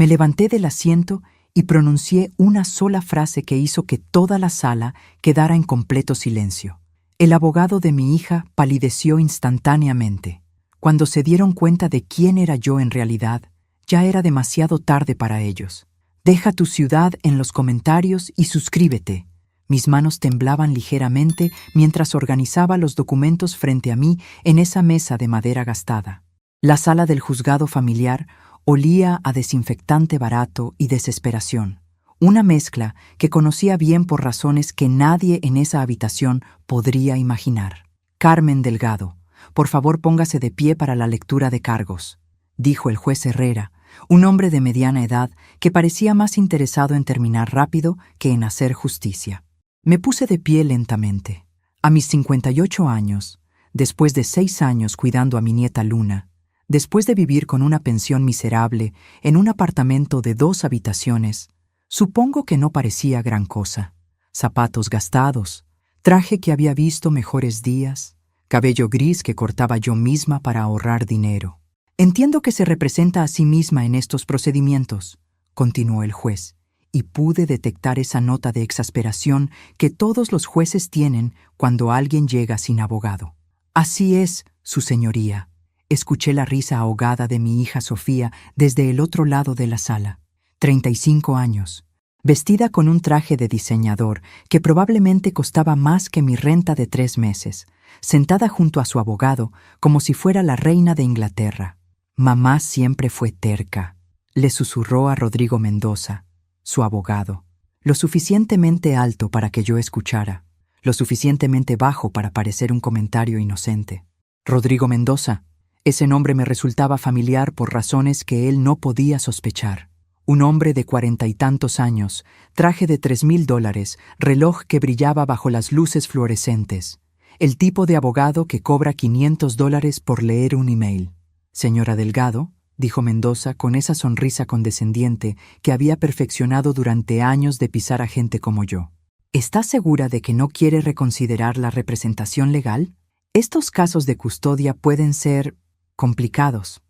Me levanté del asiento y pronuncié una sola frase que hizo que toda la sala quedara en completo silencio. El abogado de mi hija palideció instantáneamente. Cuando se dieron cuenta de quién era yo en realidad, ya era demasiado tarde para ellos. Deja tu ciudad en los comentarios y suscríbete. Mis manos temblaban ligeramente mientras organizaba los documentos frente a mí en esa mesa de madera gastada. La sala del juzgado familiar olía a desinfectante barato y desesperación, una mezcla que conocía bien por razones que nadie en esa habitación podría imaginar. Carmen Delgado, por favor póngase de pie para la lectura de cargos, dijo el juez Herrera, un hombre de mediana edad que parecía más interesado en terminar rápido que en hacer justicia. Me puse de pie lentamente. A mis 58 años, después de 6 años cuidando a mi nieta Luna, después de vivir con una pensión miserable en un apartamento de 2 habitaciones, supongo que no parecía gran cosa. Zapatos gastados, traje que había visto mejores días, cabello gris que cortaba yo misma para ahorrar dinero. Entiendo que se representa a sí misma en estos procedimientos, continuó el juez, y pude detectar esa nota de exasperación que todos los jueces tienen cuando alguien llega sin abogado. Así es, su señoría. Escuché la risa ahogada de mi hija Sofía desde el otro lado de la sala. 35 años, vestida con un traje de diseñador que probablemente costaba más que mi renta de 3 meses, sentada junto a su abogado como si fuera la reina de Inglaterra. Mamá siempre fue terca, le susurró a Rodrigo Mendoza, su abogado, lo suficientemente alto para que yo escuchara, lo suficientemente bajo para parecer un comentario inocente. Rodrigo Mendoza. Ese nombre me resultaba familiar por razones que él no podía sospechar. Un hombre de 40 y tantos años, traje de $3,000, reloj que brillaba bajo las luces fluorescentes. El tipo de abogado que cobra $500 por leer un email. Señora Delgado, dijo Mendoza con esa sonrisa condescendiente que había perfeccionado durante años de pisar a gente como yo. ¿Está segura de que no quiere reconsiderar la representación legal? Estos casos de custodia pueden ser complicados,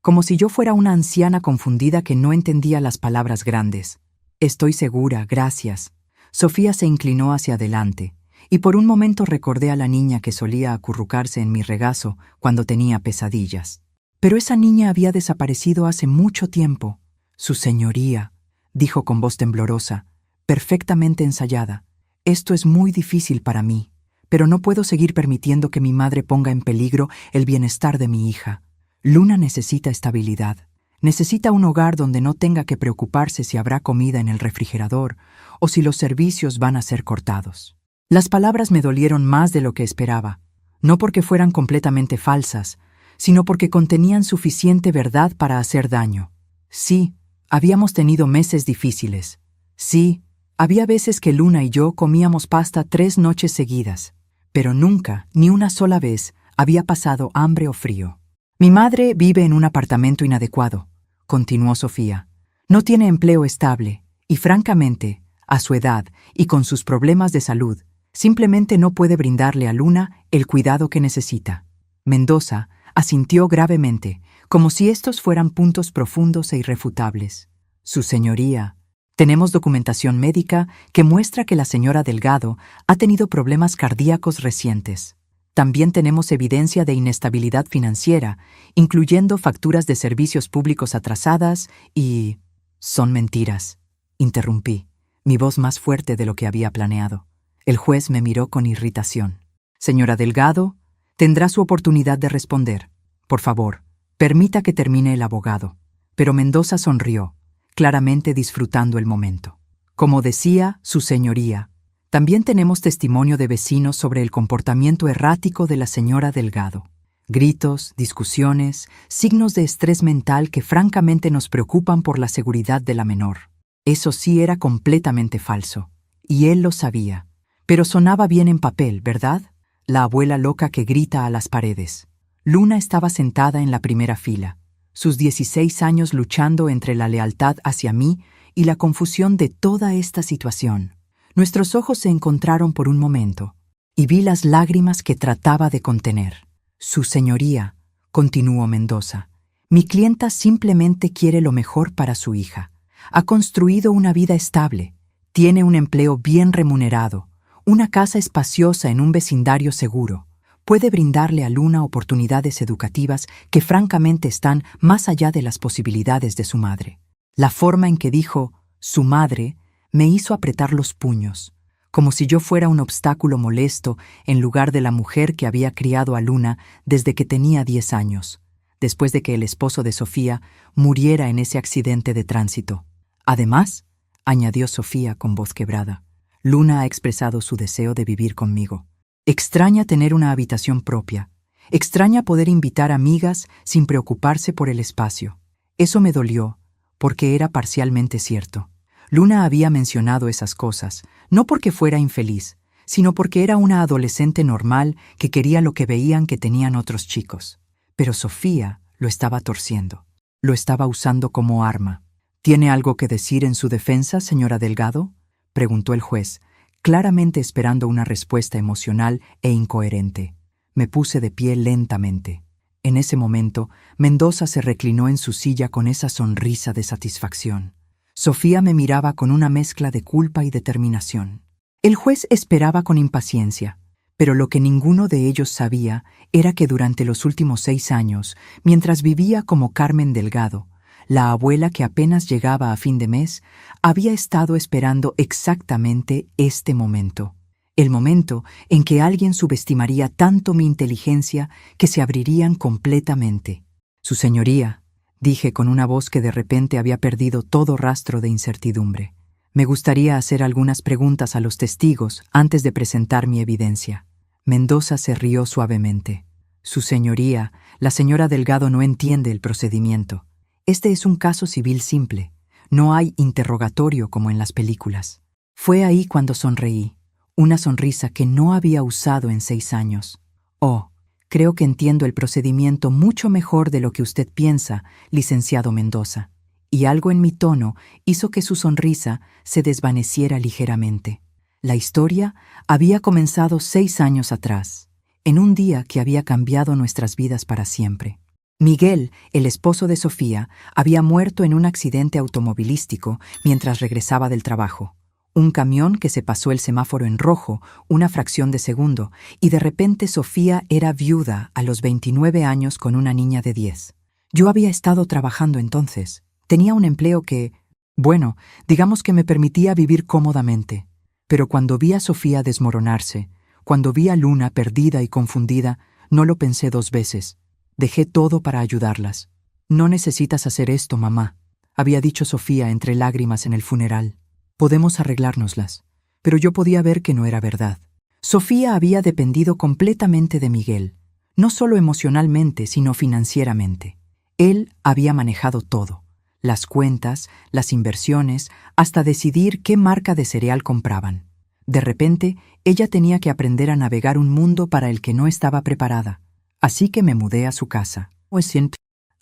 como si yo fuera una anciana confundida que no entendía las palabras grandes. Estoy segura, gracias. Sofía se inclinó hacia adelante, y por un momento recordé a la niña que solía acurrucarse en mi regazo cuando tenía pesadillas. Pero esa niña había desaparecido hace mucho tiempo. Su señoría, dijo con voz temblorosa, perfectamente ensayada, esto es muy difícil para mí. Pero no puedo seguir permitiendo que mi madre ponga en peligro el bienestar de mi hija. Luna necesita estabilidad. Necesita un hogar donde no tenga que preocuparse si habrá comida en el refrigerador o si los servicios van a ser cortados. Las palabras me dolieron más de lo que esperaba, no porque fueran completamente falsas, sino porque contenían suficiente verdad para hacer daño. Sí, habíamos tenido meses difíciles. Sí, había veces que Luna y yo comíamos pasta 3 noches seguidas. Pero nunca, ni una sola vez, había pasado hambre o frío. Mi madre vive en un apartamento inadecuado, continuó Sofía. No tiene empleo estable y, francamente, a su edad y con sus problemas de salud, simplemente no puede brindarle a Luna el cuidado que necesita. Mendoza asintió gravemente, como si estos fueran puntos profundos e irrefutables. Su señoría. Tenemos documentación médica que muestra que la señora Delgado ha tenido problemas cardíacos recientes. También tenemos evidencia de inestabilidad financiera, incluyendo facturas de servicios públicos atrasadas y... Son mentiras, interrumpí, mi voz más fuerte de lo que había planeado. El juez me miró con irritación. Señora Delgado, tendrá su oportunidad de responder. Por favor, permita que termine el abogado. Pero Mendoza sonrió, claramente disfrutando el momento. Como decía su señoría, también tenemos testimonio de vecinos sobre el comportamiento errático de la señora Delgado. Gritos, discusiones, signos de estrés mental que francamente nos preocupan por la seguridad de la menor. Eso sí era completamente falso, y él lo sabía. Pero sonaba bien en papel, ¿verdad? La abuela loca que grita a las paredes. Luna estaba sentada en la primera fila, sus 16 años luchando entre la lealtad hacia mí y la confusión de toda esta situación. Nuestros ojos se encontraron por un momento, y vi las lágrimas que trataba de contener. Su señoría, continuó Mendoza, Mi clienta simplemente quiere lo mejor para su hija. Ha construido una vida estable, tiene un empleo bien remunerado, una casa espaciosa en un vecindario seguro. Puede brindarle a Luna oportunidades educativas que francamente están más allá de las posibilidades de su madre. La forma en que dijo «su madre» me hizo apretar los puños, como si yo fuera un obstáculo molesto en lugar de la mujer que había criado a Luna desde que tenía 10 años, después de que el esposo de Sofía muriera en ese accidente de tránsito. Además, añadió Sofía con voz quebrada, Luna ha expresado su deseo de vivir conmigo. Extraña tener una habitación propia. Extraña poder invitar amigas sin preocuparse por el espacio. Eso me dolió, porque era parcialmente cierto. Luna había mencionado esas cosas, no porque fuera infeliz, sino porque era una adolescente normal que quería lo que veían que tenían otros chicos. Pero Sofía lo estaba torciendo. Lo estaba usando como arma. ¿Tiene algo que decir en su defensa, señora Delgado?, preguntó el juez, claramente esperando una respuesta emocional e incoherente. Me puse de pie lentamente. En ese momento, Mendoza se reclinó en su silla con esa sonrisa de satisfacción. Sofía me miraba con una mezcla de culpa y determinación. El juez esperaba con impaciencia, pero lo que ninguno de ellos sabía era que durante los últimos 6 años, mientras vivía como Carmen Delgado, la abuela que apenas llegaba a fin de mes, había estado esperando exactamente este momento. El momento en que alguien subestimaría tanto mi inteligencia que se abrirían completamente. Su señoría, dije con una voz que de repente había perdido todo rastro de incertidumbre. Me gustaría hacer algunas preguntas a los testigos antes de presentar mi evidencia. Mendoza se rió suavemente. Su señoría, la señora Delgado no entiende el procedimiento. Este es un caso civil simple. No hay interrogatorio como en las películas. Fue ahí cuando sonreí, una sonrisa que no había usado en 6 años. Oh, creo que entiendo el procedimiento mucho mejor de lo que usted piensa, licenciado Mendoza. Y algo en mi tono hizo que su sonrisa se desvaneciera ligeramente. La historia había comenzado 6 años atrás, en un día que había cambiado nuestras vidas para siempre. Miguel, el esposo de Sofía, había muerto en un accidente automovilístico mientras regresaba del trabajo. Un camión que se pasó el semáforo en rojo una fracción de segundo y de repente Sofía era viuda a los 29 años con una niña de 10. Yo había estado trabajando entonces. Tenía un empleo que, bueno, digamos que me permitía vivir cómodamente. Pero cuando vi a Sofía desmoronarse, cuando vi a Luna perdida y confundida, no lo pensé 2 veces. Dejé todo para ayudarlas. No necesitas hacer esto, mamá, había dicho Sofía entre lágrimas en el funeral. Podemos arreglárnoslas. Pero yo podía ver que no era verdad. Sofía había dependido completamente de Miguel, no solo emocionalmente, sino financieramente. Él había manejado todo, las cuentas, las inversiones, hasta decidir qué marca de cereal compraban. De repente, ella tenía que aprender a navegar un mundo para el que no estaba preparada. Así que me mudé a su casa.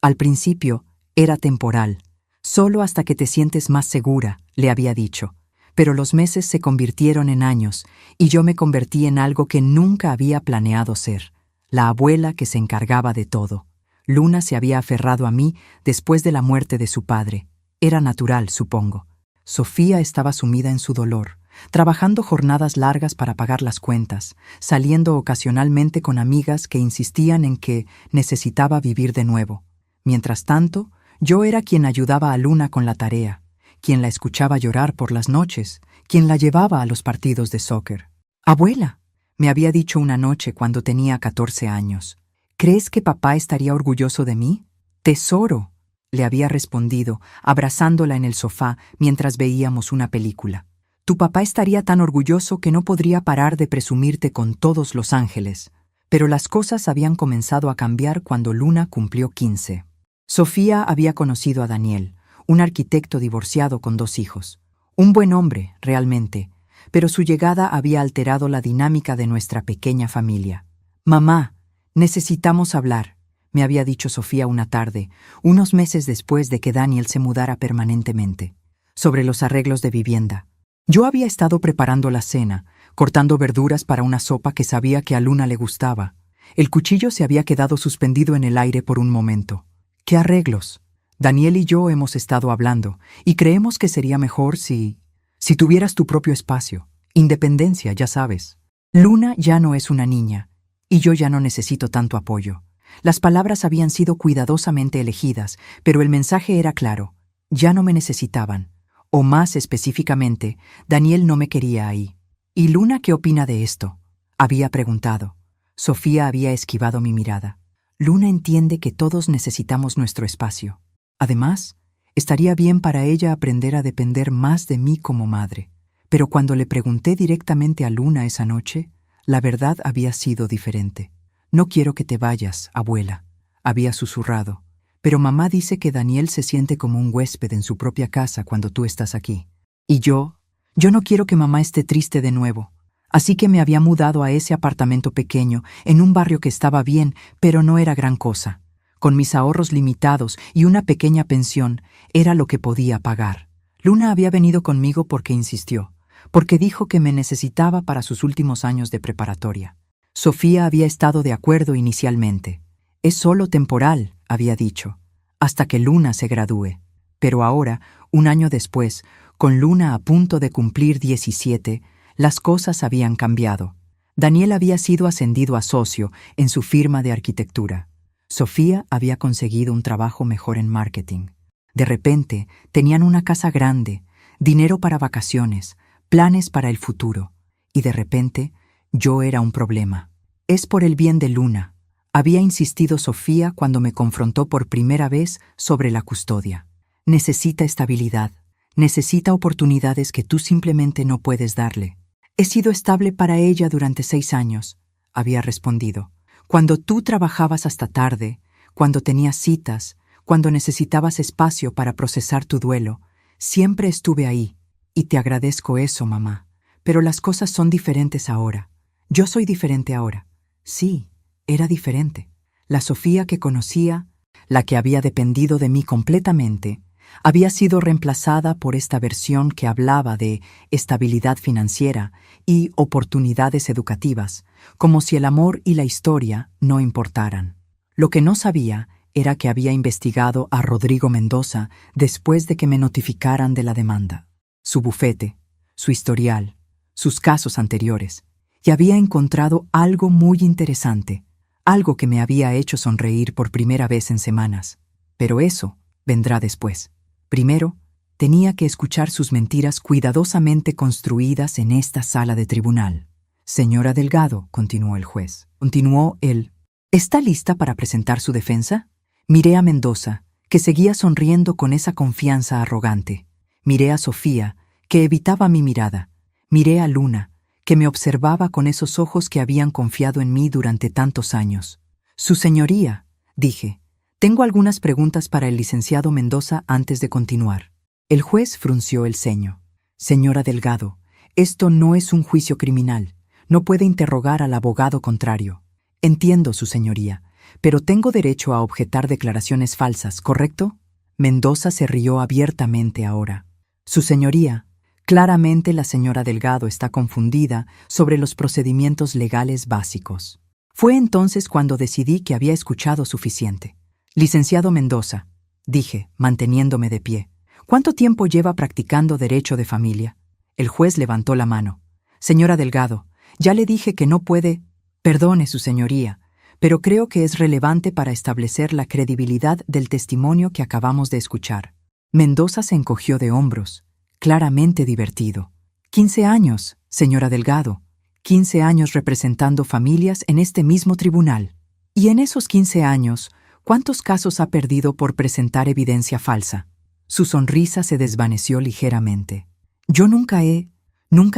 Al principio, era temporal. Solo hasta que te sientes más segura, le había dicho. Pero los meses se convirtieron en años, y yo me convertí en algo que nunca había planeado ser. La abuela que se encargaba de todo. Luna se había aferrado a mí después de la muerte de su padre. Era natural, supongo. Sofía estaba sumida en su dolor, trabajando jornadas largas para pagar las cuentas, saliendo ocasionalmente con amigas que insistían en que necesitaba vivir de nuevo. Mientras tanto, yo era quien ayudaba a Luna con la tarea, quien la escuchaba llorar por las noches, quien la llevaba a los partidos de soccer. «Abuela», me había dicho una noche cuando tenía 14 años, «¿crees que papá estaría orgulloso de mí?» «Tesoro», le había respondido, abrazándola en el sofá mientras veíamos una película. «Tu papá estaría tan orgulloso que no podría parar de presumirte con todos los ángeles». Pero las cosas habían comenzado a cambiar cuando Luna cumplió 15. Sofía había conocido a Daniel, un arquitecto divorciado con 2 hijos. Un buen hombre, realmente, pero su llegada había alterado la dinámica de nuestra pequeña familia. «Mamá, necesitamos hablar», me había dicho Sofía una tarde, unos meses después de que Daniel se mudara permanentemente, sobre los arreglos de vivienda. Yo había estado preparando la cena, cortando verduras para una sopa que sabía que a Luna le gustaba. El cuchillo se había quedado suspendido en el aire por un momento. ¿Qué arreglos? Daniel y yo hemos estado hablando y creemos que sería mejor si tuvieras tu propio espacio. Independencia, ya sabes. Luna ya no es una niña y yo ya no necesito tanto apoyo. Las palabras habían sido cuidadosamente elegidas, pero el mensaje era claro. Ya no me necesitaban. O más específicamente, Daniel no me quería ahí. ¿Y Luna qué opina de esto? Había preguntado. Sofía había esquivado mi mirada. Luna entiende que todos necesitamos nuestro espacio. Además, estaría bien para ella aprender a depender más de mí como madre. Pero cuando le pregunté directamente a Luna esa noche, la verdad había sido diferente. No quiero que te vayas, abuela, había susurrado. Pero mamá dice que Daniel se siente como un huésped en su propia casa cuando tú estás aquí. Y yo no quiero que mamá esté triste de nuevo. Así que me había mudado a ese apartamento pequeño, en un barrio que estaba bien, pero no era gran cosa. Con mis ahorros limitados y una pequeña pensión, era lo que podía pagar. Luna había venido conmigo porque insistió, porque dijo que me necesitaba para sus últimos años de preparatoria. Sofía había estado de acuerdo inicialmente. Es solo temporal, había dicho, hasta que Luna se gradúe. Pero ahora, un año después, con Luna a punto de cumplir 17, las cosas habían cambiado. Daniel había sido ascendido a socio en su firma de arquitectura. Sofía había conseguido un trabajo mejor en marketing. De repente, tenían una casa grande, dinero para vacaciones, planes para el futuro. Y de repente, yo era un problema. Es por el bien de Luna, había insistido Sofía cuando me confrontó por primera vez sobre la custodia. Necesita estabilidad, necesita oportunidades que tú simplemente no puedes darle. He sido estable para ella durante 6 años, había respondido. Cuando tú trabajabas hasta tarde, cuando tenías citas, cuando necesitabas espacio para procesar tu duelo, siempre estuve ahí, y te agradezco eso, mamá. Pero las cosas son diferentes ahora. Yo soy diferente ahora. Sí, era diferente. La Sofía que conocía, la que había dependido de mí completamente, había sido reemplazada por esta versión que hablaba de estabilidad financiera y oportunidades educativas, como si el amor y la historia no importaran. Lo que no sabía era que había investigado a Rodrigo Mendoza después de que me notificaran de la demanda. Su bufete, su historial, sus casos anteriores, y había encontrado algo muy interesante, algo que me había hecho sonreír por primera vez en semanas. Pero eso vendrá después. Primero, tenía que escuchar sus mentiras cuidadosamente construidas en esta sala de tribunal. Señora Delgado, continuó el juez. Continuó él. ¿Está lista para presentar su defensa? Miré a Mendoza, que seguía sonriendo con esa confianza arrogante. Miré a Sofía, que evitaba mi mirada. Miré a Luna, que me observaba con esos ojos que habían confiado en mí durante tantos años. Su señoría, dije, tengo algunas preguntas para el licenciado Mendoza antes de continuar. El juez frunció el ceño. Señora Delgado, esto no es un juicio criminal. No puede interrogar al abogado contrario. Entiendo, su señoría, pero tengo derecho a objetar declaraciones falsas, ¿correcto? Mendoza se rió abiertamente ahora. Su señoría, claramente la señora Delgado está confundida sobre los procedimientos legales básicos. Fue entonces cuando decidí que había escuchado suficiente. Licenciado Mendoza, dije, manteniéndome de pie, ¿cuánto tiempo lleva practicando derecho de familia? El juez levantó la mano. Señora Delgado, ya le dije que no puede... Perdone, su señoría, pero creo que es relevante para establecer la credibilidad del testimonio que acabamos de escuchar. Mendoza se encogió de hombros, claramente divertido. 15 años, señora Delgado. 15 años representando familias en este mismo tribunal. Y en esos 15 años, ¿cuántos casos ha perdido por presentar evidencia falsa? Su sonrisa se desvaneció ligeramente. ¿Yo nunca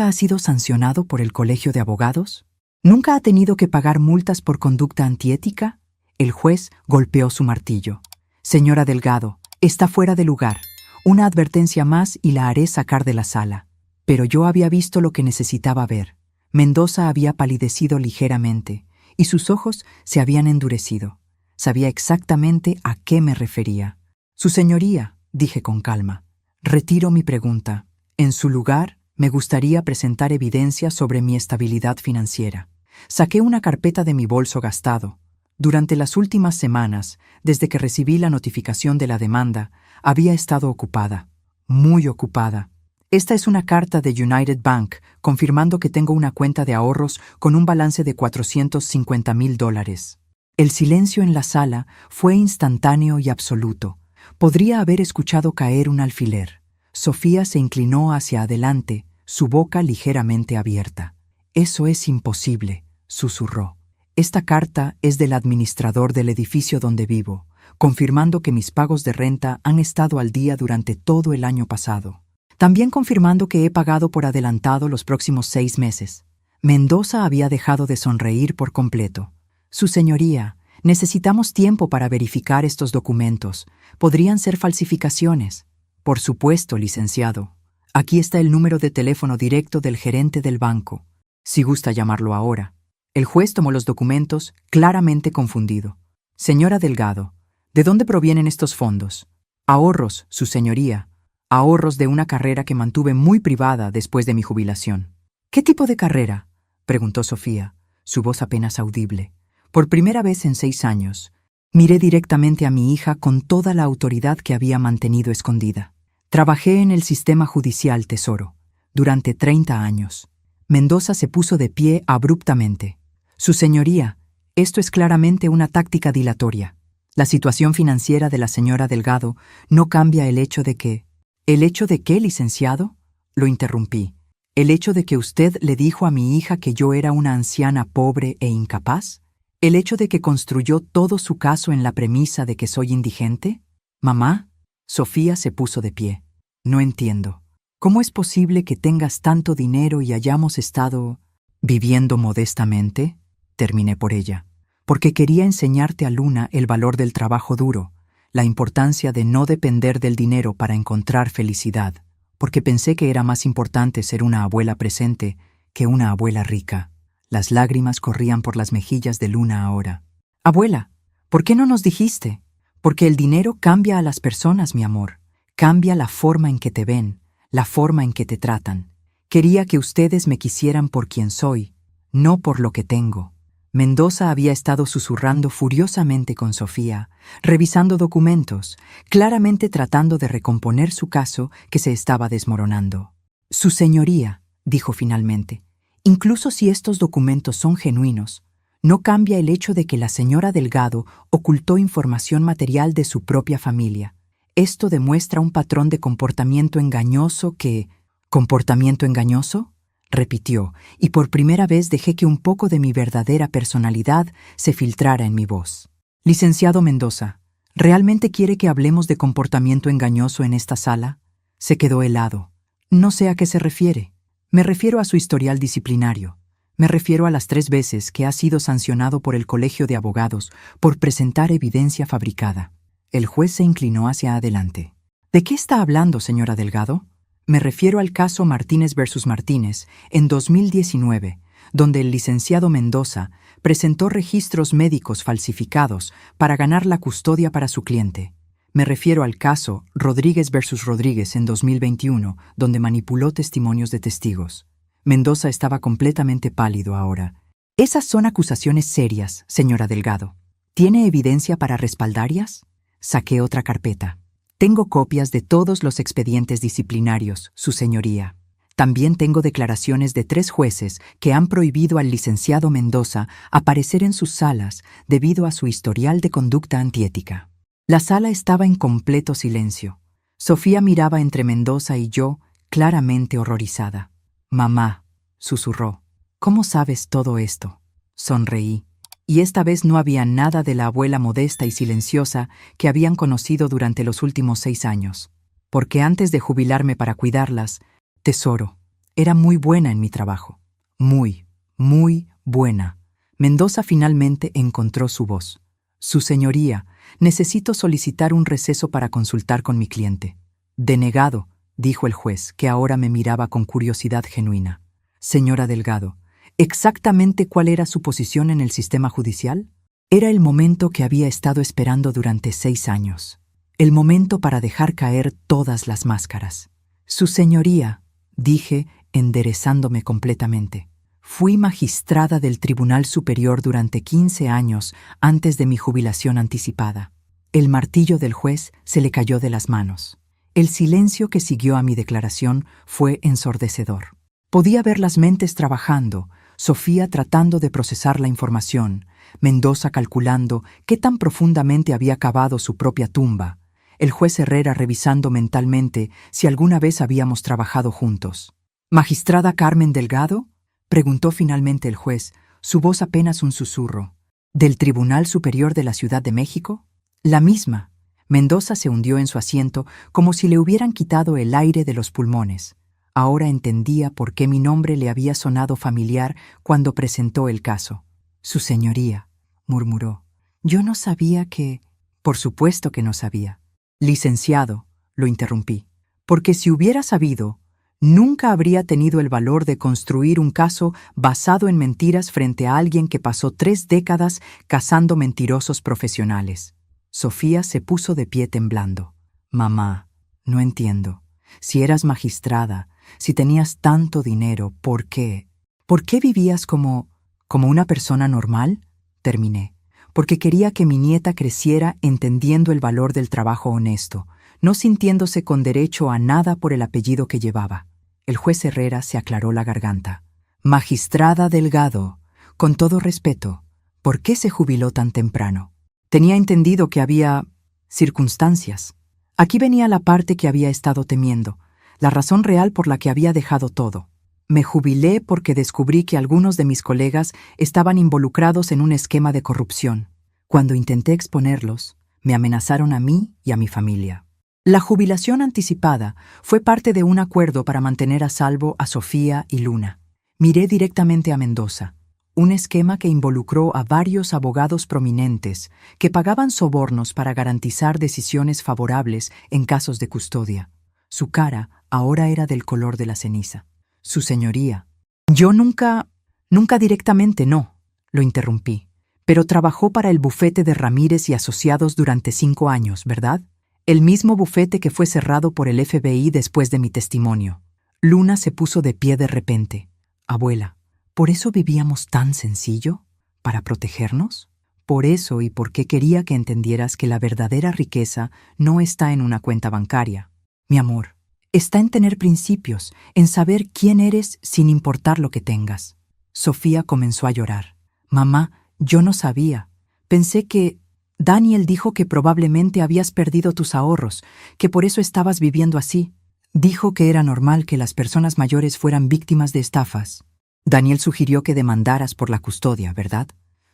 ha sido sancionado por el Colegio de Abogados? ¿Nunca ha tenido que pagar multas por conducta antiética? El juez golpeó su martillo. Señora Delgado, está fuera de lugar. Una advertencia más y la haré sacar de la sala. Pero yo había visto lo que necesitaba ver. Mendoza había palidecido ligeramente, y sus ojos se habían endurecido. Sabía exactamente a qué me refería. Su señoría, dije con calma, retiro mi pregunta. En su lugar, me gustaría presentar evidencia sobre mi estabilidad financiera. Saqué una carpeta de mi bolso gastado. Durante las últimas semanas, desde que recibí la notificación de la demanda, había estado ocupada, muy ocupada. Esta es una carta de United Bank confirmando que tengo una cuenta de ahorros con un balance de $450,000. El silencio en la sala fue instantáneo y absoluto. Podría haber escuchado caer un alfiler. Sofía se inclinó hacia adelante, su boca ligeramente abierta. «Eso es imposible», susurró. «Esta carta es del administrador del edificio donde vivo, confirmando que mis pagos de renta han estado al día durante todo el año pasado. También confirmando que he pagado por adelantado los próximos 6 meses». Mendoza había dejado de sonreír por completo. «Su señoría, necesitamos tiempo para verificar estos documentos. Podrían ser falsificaciones». «Por supuesto, licenciado. Aquí está el número de teléfono directo del gerente del banco, si gusta llamarlo ahora». El juez tomó los documentos, claramente confundido. «Señora Delgado, ¿de dónde provienen estos fondos?» «Ahorros, su señoría. Ahorros de una carrera que mantuve muy privada después de mi jubilación». «¿Qué tipo de carrera?», preguntó Sofía, su voz apenas audible. Por primera vez en 6 años, miré directamente a mi hija con toda la autoridad que había mantenido escondida. «Trabajé en el sistema judicial, tesoro, durante 30 años». Mendoza se puso de pie abruptamente. «Su señoría, esto es claramente una táctica dilatoria. La situación financiera de la señora Delgado no cambia el hecho de que...» «¿El hecho de qué, licenciado?», lo interrumpí. «¿El hecho de que usted le dijo a mi hija que yo era una anciana pobre e incapaz? ¿El hecho de que construyó todo su caso en la premisa de que soy indigente?» «Mamá». Sofía se puso de pie. «No entiendo. ¿Cómo es posible que tengas tanto dinero y hayamos estado viviendo modestamente?», terminé por ella. «Porque quería enseñarte a Luna el valor del trabajo duro, la importancia de no depender del dinero para encontrar felicidad, porque pensé que era más importante ser una abuela presente que una abuela rica». Las lágrimas corrían por las mejillas de Luna ahora. «Abuela, ¿por qué no nos dijiste? Porque el dinero cambia a las personas, mi amor. Cambia la forma en que te ven, la forma en que te tratan. Quería que ustedes me quisieran por quien soy, no por lo que tengo». Mendoza había estado susurrando furiosamente con Sofía, revisando documentos, claramente tratando de recomponer su caso que se estaba desmoronando. «Su señoría», dijo finalmente, «incluso si estos documentos son genuinos, no cambia el hecho de que la señora Delgado ocultó información material de su propia familia. Esto demuestra un patrón de comportamiento engañoso que...» «¿Comportamiento engañoso?», repitió, y por primera vez dejé que un poco de mi verdadera personalidad se filtrara en mi voz. «Licenciado Mendoza, ¿realmente quiere que hablemos de comportamiento engañoso en esta sala?». Se quedó helado. «No sé a qué se refiere». «Me refiero a su historial disciplinario. Me refiero a las 3 veces que ha sido sancionado por el Colegio de Abogados por presentar evidencia fabricada». El juez se inclinó hacia adelante. «¿De qué está hablando, señora Delgado?». «Me refiero al caso Martínez versus Martínez, en 2019, donde el licenciado Mendoza presentó registros médicos falsificados para ganar la custodia para su cliente. Me refiero al caso Rodríguez versus Rodríguez en 2021, donde manipuló testimonios de testigos». Mendoza estaba completamente pálido ahora. «Esas son acusaciones serias, señora Delgado. ¿Tiene evidencia para respaldarlas?». Saqué otra carpeta. «Tengo copias de todos los expedientes disciplinarios, su señoría. También tengo declaraciones de 3 jueces que han prohibido al licenciado Mendoza aparecer en sus salas debido a su historial de conducta antiética». La sala estaba en completo silencio. Sofía miraba entre Mendoza y yo, claramente horrorizada. «Mamá», susurró, «¿cómo sabes todo esto?». Sonreí. Y esta vez no había nada de la abuela modesta y silenciosa que habían conocido durante los últimos 6 años. Porque antes de jubilarme para cuidarlas, tesoro, era muy buena en mi trabajo. Muy, muy buena. Mendoza finalmente encontró su voz. «Su señoría, necesito solicitar un receso para consultar con mi cliente». «Denegado», dijo el juez, que ahora me miraba con curiosidad genuina. «Señora Delgado, ¿exactamente cuál era su posición en el sistema judicial?». Era el momento que había estado esperando durante 6 años. El momento para dejar caer todas las máscaras. «Su señoría», dije, enderezándome completamente. Fui magistrada del Tribunal Superior durante 15 años antes de mi jubilación anticipada. El martillo del juez se le cayó de las manos. El silencio que siguió a mi declaración fue ensordecedor. Podía ver las mentes trabajando, Sofía tratando de procesar la información, Mendoza calculando qué tan profundamente había cavado su propia tumba, el juez Herrera revisando mentalmente si alguna vez habíamos trabajado juntos. «¿Magistrada Carmen Delgado?», preguntó finalmente el juez, su voz apenas un susurro. «¿Del Tribunal Superior de la Ciudad de México?». «La misma». Mendoza se hundió en su asiento como si le hubieran quitado el aire de los pulmones. Ahora entendía por qué mi nombre le había sonado familiar cuando presentó el caso. «Su señoría», murmuró. «Yo no sabía que...». «Por supuesto que no sabía». «Licenciado», lo interrumpí, «porque si hubiera sabido, nunca habría tenido el valor de construir un caso basado en mentiras frente a alguien que pasó 3 décadas cazando mentirosos profesionales». Sofía se puso de pie temblando. «Mamá, no entiendo. Si eras magistrada, si tenías tanto dinero, ¿por qué? ¿Por qué vivías como una persona normal?», terminé. «Porque quería que mi nieta creciera entendiendo el valor del trabajo honesto, no sintiéndose con derecho a nada por el apellido que llevaba». El juez Herrera se aclaró la garganta. «Magistrada Delgado, con todo respeto, ¿por qué se jubiló tan temprano?». Tenía entendido que había circunstancias. Aquí venía la parte que había estado temiendo, la razón real por la que había dejado todo. Me jubilé porque descubrí que algunos de mis colegas estaban involucrados en un esquema de corrupción. Cuando intenté exponerlos, me amenazaron a mí y a mi familia. La jubilación anticipada fue parte de un acuerdo para mantener a salvo a Sofía y Luna. Miré directamente a Mendoza. Un esquema que involucró a varios abogados prominentes que pagaban sobornos para garantizar decisiones favorables en casos de custodia. Su cara ahora era del color de la ceniza. «Su señoría». «Yo nunca directamente no», lo interrumpí. «Pero trabajó para el bufete de Ramírez y Asociados durante 5 años, ¿verdad? El mismo bufete que fue cerrado por el FBI después de mi testimonio». Luna se puso de pie de repente. «Abuela, ¿por eso vivíamos tan sencillo? ¿Para protegernos? Por eso y porque quería que entendieras que la verdadera riqueza no está en una cuenta bancaria. Mi amor, está en tener principios, en saber quién eres sin importar lo que tengas». Sofía comenzó a llorar. «Mamá, yo no sabía. Pensé que... Daniel dijo que probablemente habías perdido tus ahorros, que por eso estabas viviendo así. Dijo que era normal que las personas mayores fueran víctimas de estafas. Daniel sugirió que demandaras por la custodia, ¿verdad?».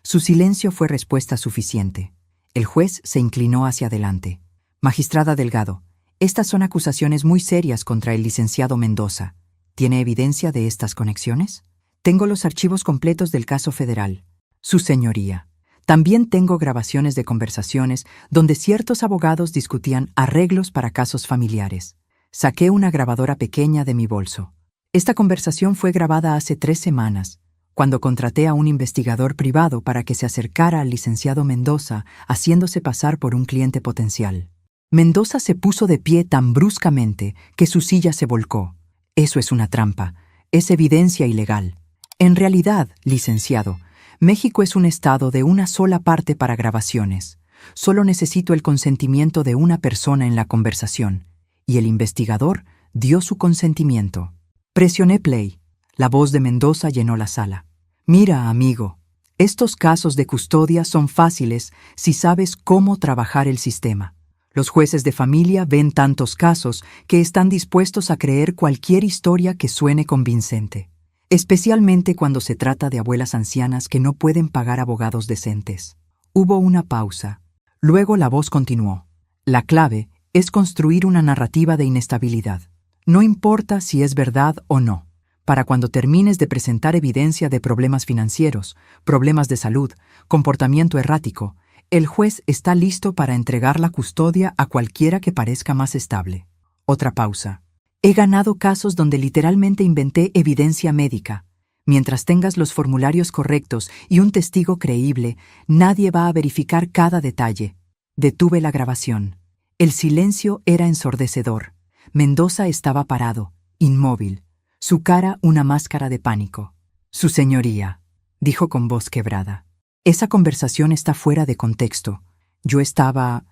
Su silencio fue respuesta suficiente. El juez se inclinó hacia adelante. «Magistrada Delgado, estas son acusaciones muy serias contra el licenciado Mendoza. ¿Tiene evidencia de estas conexiones?». «Tengo los archivos completos del caso federal». «Su señoría, también tengo grabaciones de conversaciones donde ciertos abogados discutían arreglos para casos familiares. Saqué una grabadora pequeña de mi bolso. Esta conversación fue grabada hace 3 semanas, cuando contraté a un investigador privado para que se acercara al licenciado Mendoza, haciéndose pasar por un cliente potencial». Mendoza se puso de pie tan bruscamente que su silla se volcó. «Eso es una trampa. Es evidencia ilegal». «En realidad, licenciado, México es un estado de una sola parte para grabaciones. Solo necesito el consentimiento de una persona en la conversación». Y el investigador dio su consentimiento. Presioné play. La voz de Mendoza llenó la sala. «Mira, amigo, estos casos de custodia son fáciles si sabes cómo trabajar el sistema. Los jueces de familia ven tantos casos que están dispuestos a creer cualquier historia que suene convincente, especialmente cuando se trata de abuelas ancianas que no pueden pagar abogados decentes». Hubo una pausa. Luego la voz continuó. «La clave es construir una narrativa de inestabilidad. No importa si es verdad o no. Para cuando termines de presentar evidencia de problemas financieros, problemas de salud, comportamiento errático, el juez está listo para entregar la custodia a cualquiera que parezca más estable». Otra pausa. «He ganado casos donde literalmente inventé evidencia médica. Mientras tengas los formularios correctos y un testigo creíble, nadie va a verificar cada detalle». Detuve la grabación. El silencio era ensordecedor. Mendoza estaba parado, inmóvil, su cara una máscara de pánico. Su señoría, dijo con voz quebrada. Esa conversación está fuera de contexto. Yo estaba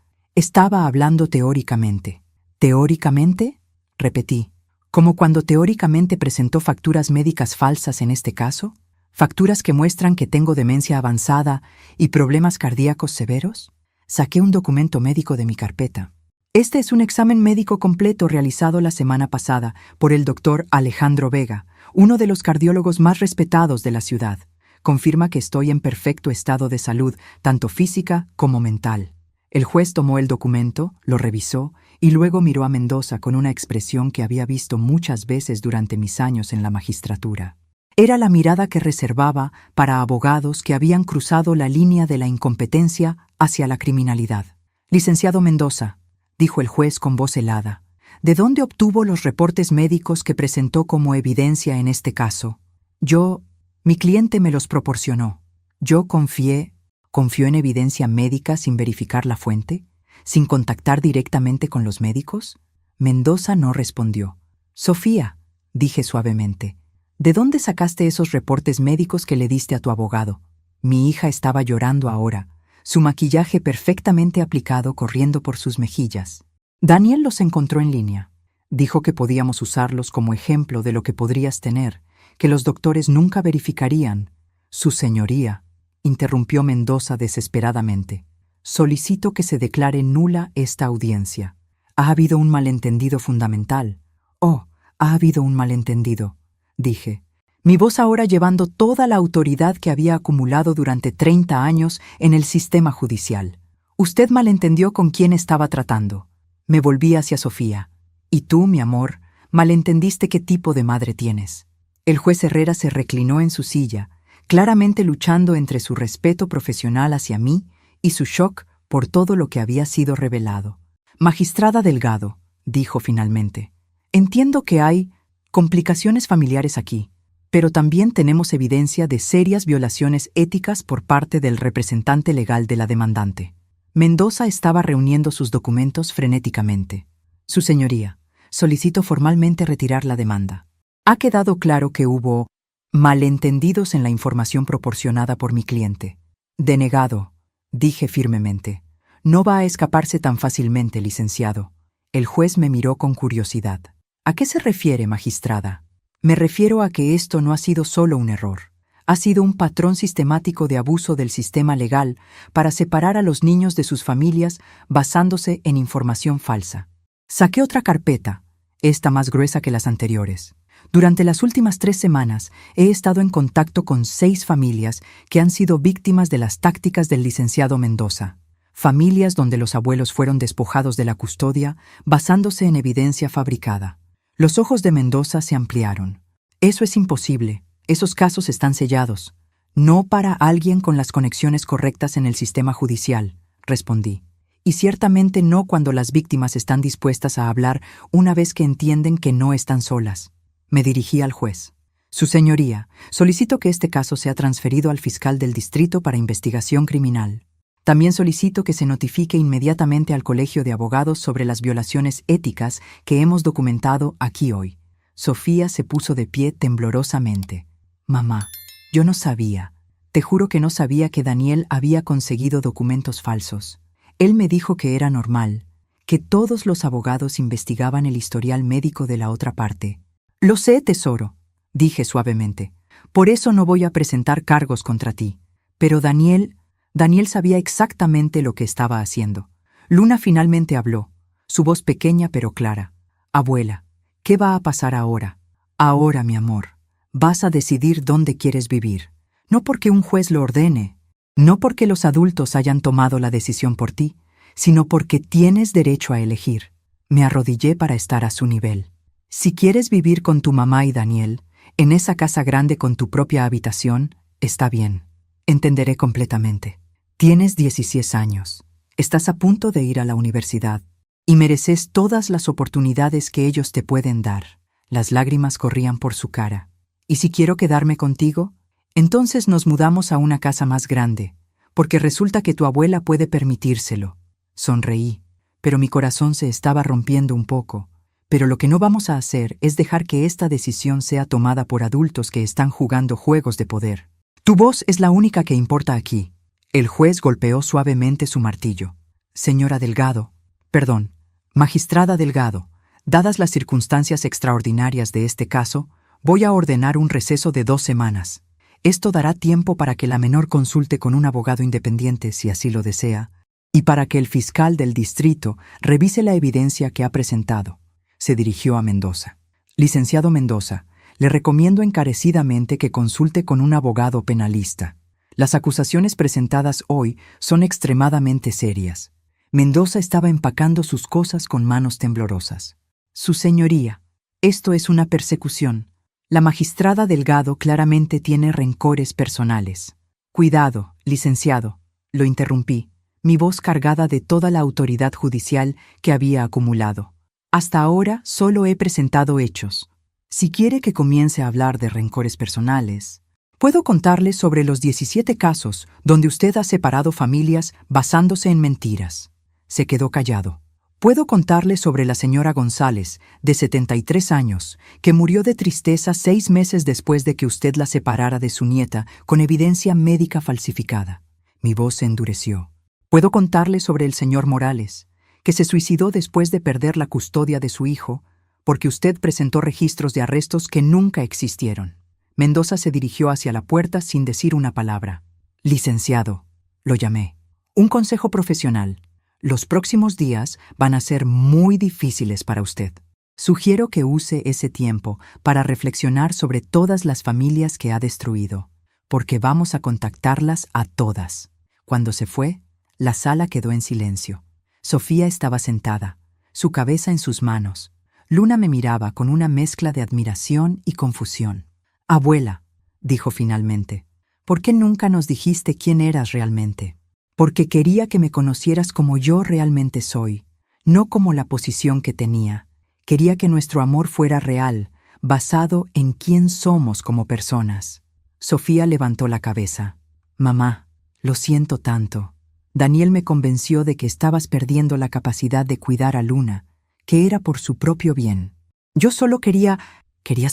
hablando teóricamente. ¿Teóricamente? Repetí. ¿Como cuando teóricamente presentó facturas médicas falsas en este caso? ¿Facturas que muestran que tengo demencia avanzada y problemas cardíacos severos? Saqué un documento médico de mi carpeta. Este es un examen médico completo realizado la semana pasada por el doctor Alejandro Vega, uno de los cardiólogos más respetados de la ciudad. Confirma que estoy en perfecto estado de salud, tanto física como mental. El juez tomó el documento, lo revisó y luego miró a Mendoza con una expresión que había visto muchas veces durante mis años en la magistratura. Era la mirada que reservaba para abogados que habían cruzado la línea de la incompetencia hacia la criminalidad. Licenciado Mendoza, dijo el juez con voz helada, ¿de dónde obtuvo los reportes médicos que presentó como evidencia en este caso? Mi cliente me los proporcionó. Yo ¿confió en evidencia médica sin verificar la fuente? ¿Sin contactar directamente con los médicos? Mendoza no respondió. Sofía, dije suavemente, ¿de dónde sacaste esos reportes médicos que le diste a tu abogado? Mi hija estaba llorando ahora, su maquillaje perfectamente aplicado corriendo por sus mejillas. Daniel los encontró en línea. Dijo que podíamos usarlos como ejemplo de lo que podrías tener, que los doctores nunca verificarían. Su señoría, interrumpió Mendoza desesperadamente. Solicito que se declare nula esta audiencia. Ha habido un malentendido fundamental. Oh, ha habido un malentendido, dije. Mi voz ahora llevando toda la autoridad que había acumulado durante 30 años en el sistema judicial. Usted malentendió con quién estaba tratando. Me volví hacia Sofía. Y tú, mi amor, malentendiste qué tipo de madre tienes. El juez Herrera se reclinó en su silla, claramente luchando entre su respeto profesional hacia mí y su shock por todo lo que había sido revelado. Magistrada Delgado, dijo finalmente, entiendo que hay complicaciones familiares aquí, pero también tenemos evidencia de serias violaciones éticas por parte del representante legal de la demandante. Mendoza estaba reuniendo sus documentos frenéticamente. Su señoría, solicito formalmente retirar la demanda. Ha quedado claro que hubo malentendidos en la información proporcionada por mi cliente. Denegado, dije firmemente. No va a escaparse tan fácilmente, licenciado. El juez me miró con curiosidad. ¿A qué se refiere, magistrada? Me refiero a que esto no ha sido solo un error. Ha sido un patrón sistemático de abuso del sistema legal para separar a los niños de sus familias basándose en información falsa. Saqué otra carpeta, esta más gruesa que las anteriores. Durante las últimas 3 semanas he estado en contacto con 6 familias que han sido víctimas de las tácticas del licenciado Mendoza. Familias donde los abuelos fueron despojados de la custodia basándose en evidencia fabricada. Los ojos de Mendoza se ampliaron. Eso es imposible. Esos casos están sellados. No para alguien con las conexiones correctas en el sistema judicial, respondí. Y ciertamente no cuando las víctimas están dispuestas a hablar una vez que entienden que no están solas. Me dirigí al juez. Su señoría, solicito que este caso sea transferido al fiscal del distrito para investigación criminal. También solicito que se notifique inmediatamente al Colegio de Abogados sobre las violaciones éticas que hemos documentado aquí hoy. Sofía se puso de pie temblorosamente. Mamá, yo no sabía. Te juro que no sabía que Daniel había conseguido documentos falsos. Él me dijo que era normal, que todos los abogados investigaban el historial médico de la otra parte. Lo sé, tesoro, dije suavemente. Por eso no voy a presentar cargos contra ti. Pero Daniel sabía exactamente lo que estaba haciendo. Luna finalmente habló, su voz pequeña pero clara. Abuela, ¿qué va a pasar ahora? Ahora, mi amor, vas a decidir dónde quieres vivir. No porque un juez lo ordene, no porque los adultos hayan tomado la decisión por ti, sino porque tienes derecho a elegir. Me arrodillé para estar a su nivel. Si quieres vivir con tu mamá y Daniel, en esa casa grande con tu propia habitación, está bien. Entenderé completamente. Tienes 16 años. Estás a punto de ir a la universidad y mereces todas las oportunidades que ellos te pueden dar. Las lágrimas corrían por su cara. ¿Y si quiero quedarme contigo? Entonces nos mudamos a una casa más grande, porque resulta que tu abuela puede permitírselo. Sonreí, pero mi corazón se estaba rompiendo un poco. Pero lo que no vamos a hacer es dejar que esta decisión sea tomada por adultos que están jugando juegos de poder. Tu voz es la única que importa aquí. El juez golpeó suavemente su martillo. Señora Delgado, perdón, magistrada Delgado, dadas las circunstancias extraordinarias de este caso, voy a ordenar un receso de 2 semanas. Esto dará tiempo para que la menor consulte con un abogado independiente si así lo desea, y para que el fiscal del distrito revise la evidencia que ha presentado. Se dirigió a Mendoza. Licenciado Mendoza, le recomiendo encarecidamente que consulte con un abogado penalista. Las acusaciones presentadas hoy son extremadamente serias. Mendoza estaba empacando sus cosas con manos temblorosas. Su señoría, esto es una persecución. La magistrada Delgado claramente tiene rencores personales. Cuidado, licenciado, lo interrumpí, mi voz cargada de toda la autoridad judicial que había acumulado. Hasta ahora solo he presentado hechos. Si quiere que comience a hablar de rencores personales, puedo contarle sobre los 17 casos donde usted ha separado familias basándose en mentiras. Se quedó callado. Puedo contarle sobre la señora González, de 73 años, que murió de tristeza 6 meses después de que usted la separara de su nieta con evidencia médica falsificada. Mi voz se endureció. Puedo contarle sobre el señor Morales, que se suicidó después de perder la custodia de su hijo, porque usted presentó registros de arrestos que nunca existieron. Mendoza se dirigió hacia la puerta sin decir una palabra. Licenciado, lo llamé. Un consejo profesional. Los próximos días van a ser muy difíciles para usted. Sugiero que use ese tiempo para reflexionar sobre todas las familias que ha destruido, porque vamos a contactarlas a todas. Cuando se fue, la sala quedó en silencio. Sofía estaba sentada, su cabeza en sus manos. Luna me miraba con una mezcla de admiración y confusión. Abuela, dijo finalmente, ¿por qué nunca nos dijiste quién eras realmente? Porque quería que me conocieras como yo realmente soy, no como la posición que tenía. Quería que nuestro amor fuera real, basado en quién somos como personas. Sofía levantó la cabeza. Mamá, lo siento tanto. Daniel me convenció de que estabas perdiendo la capacidad de cuidar a Luna, que era por su propio bien. Yo solo querías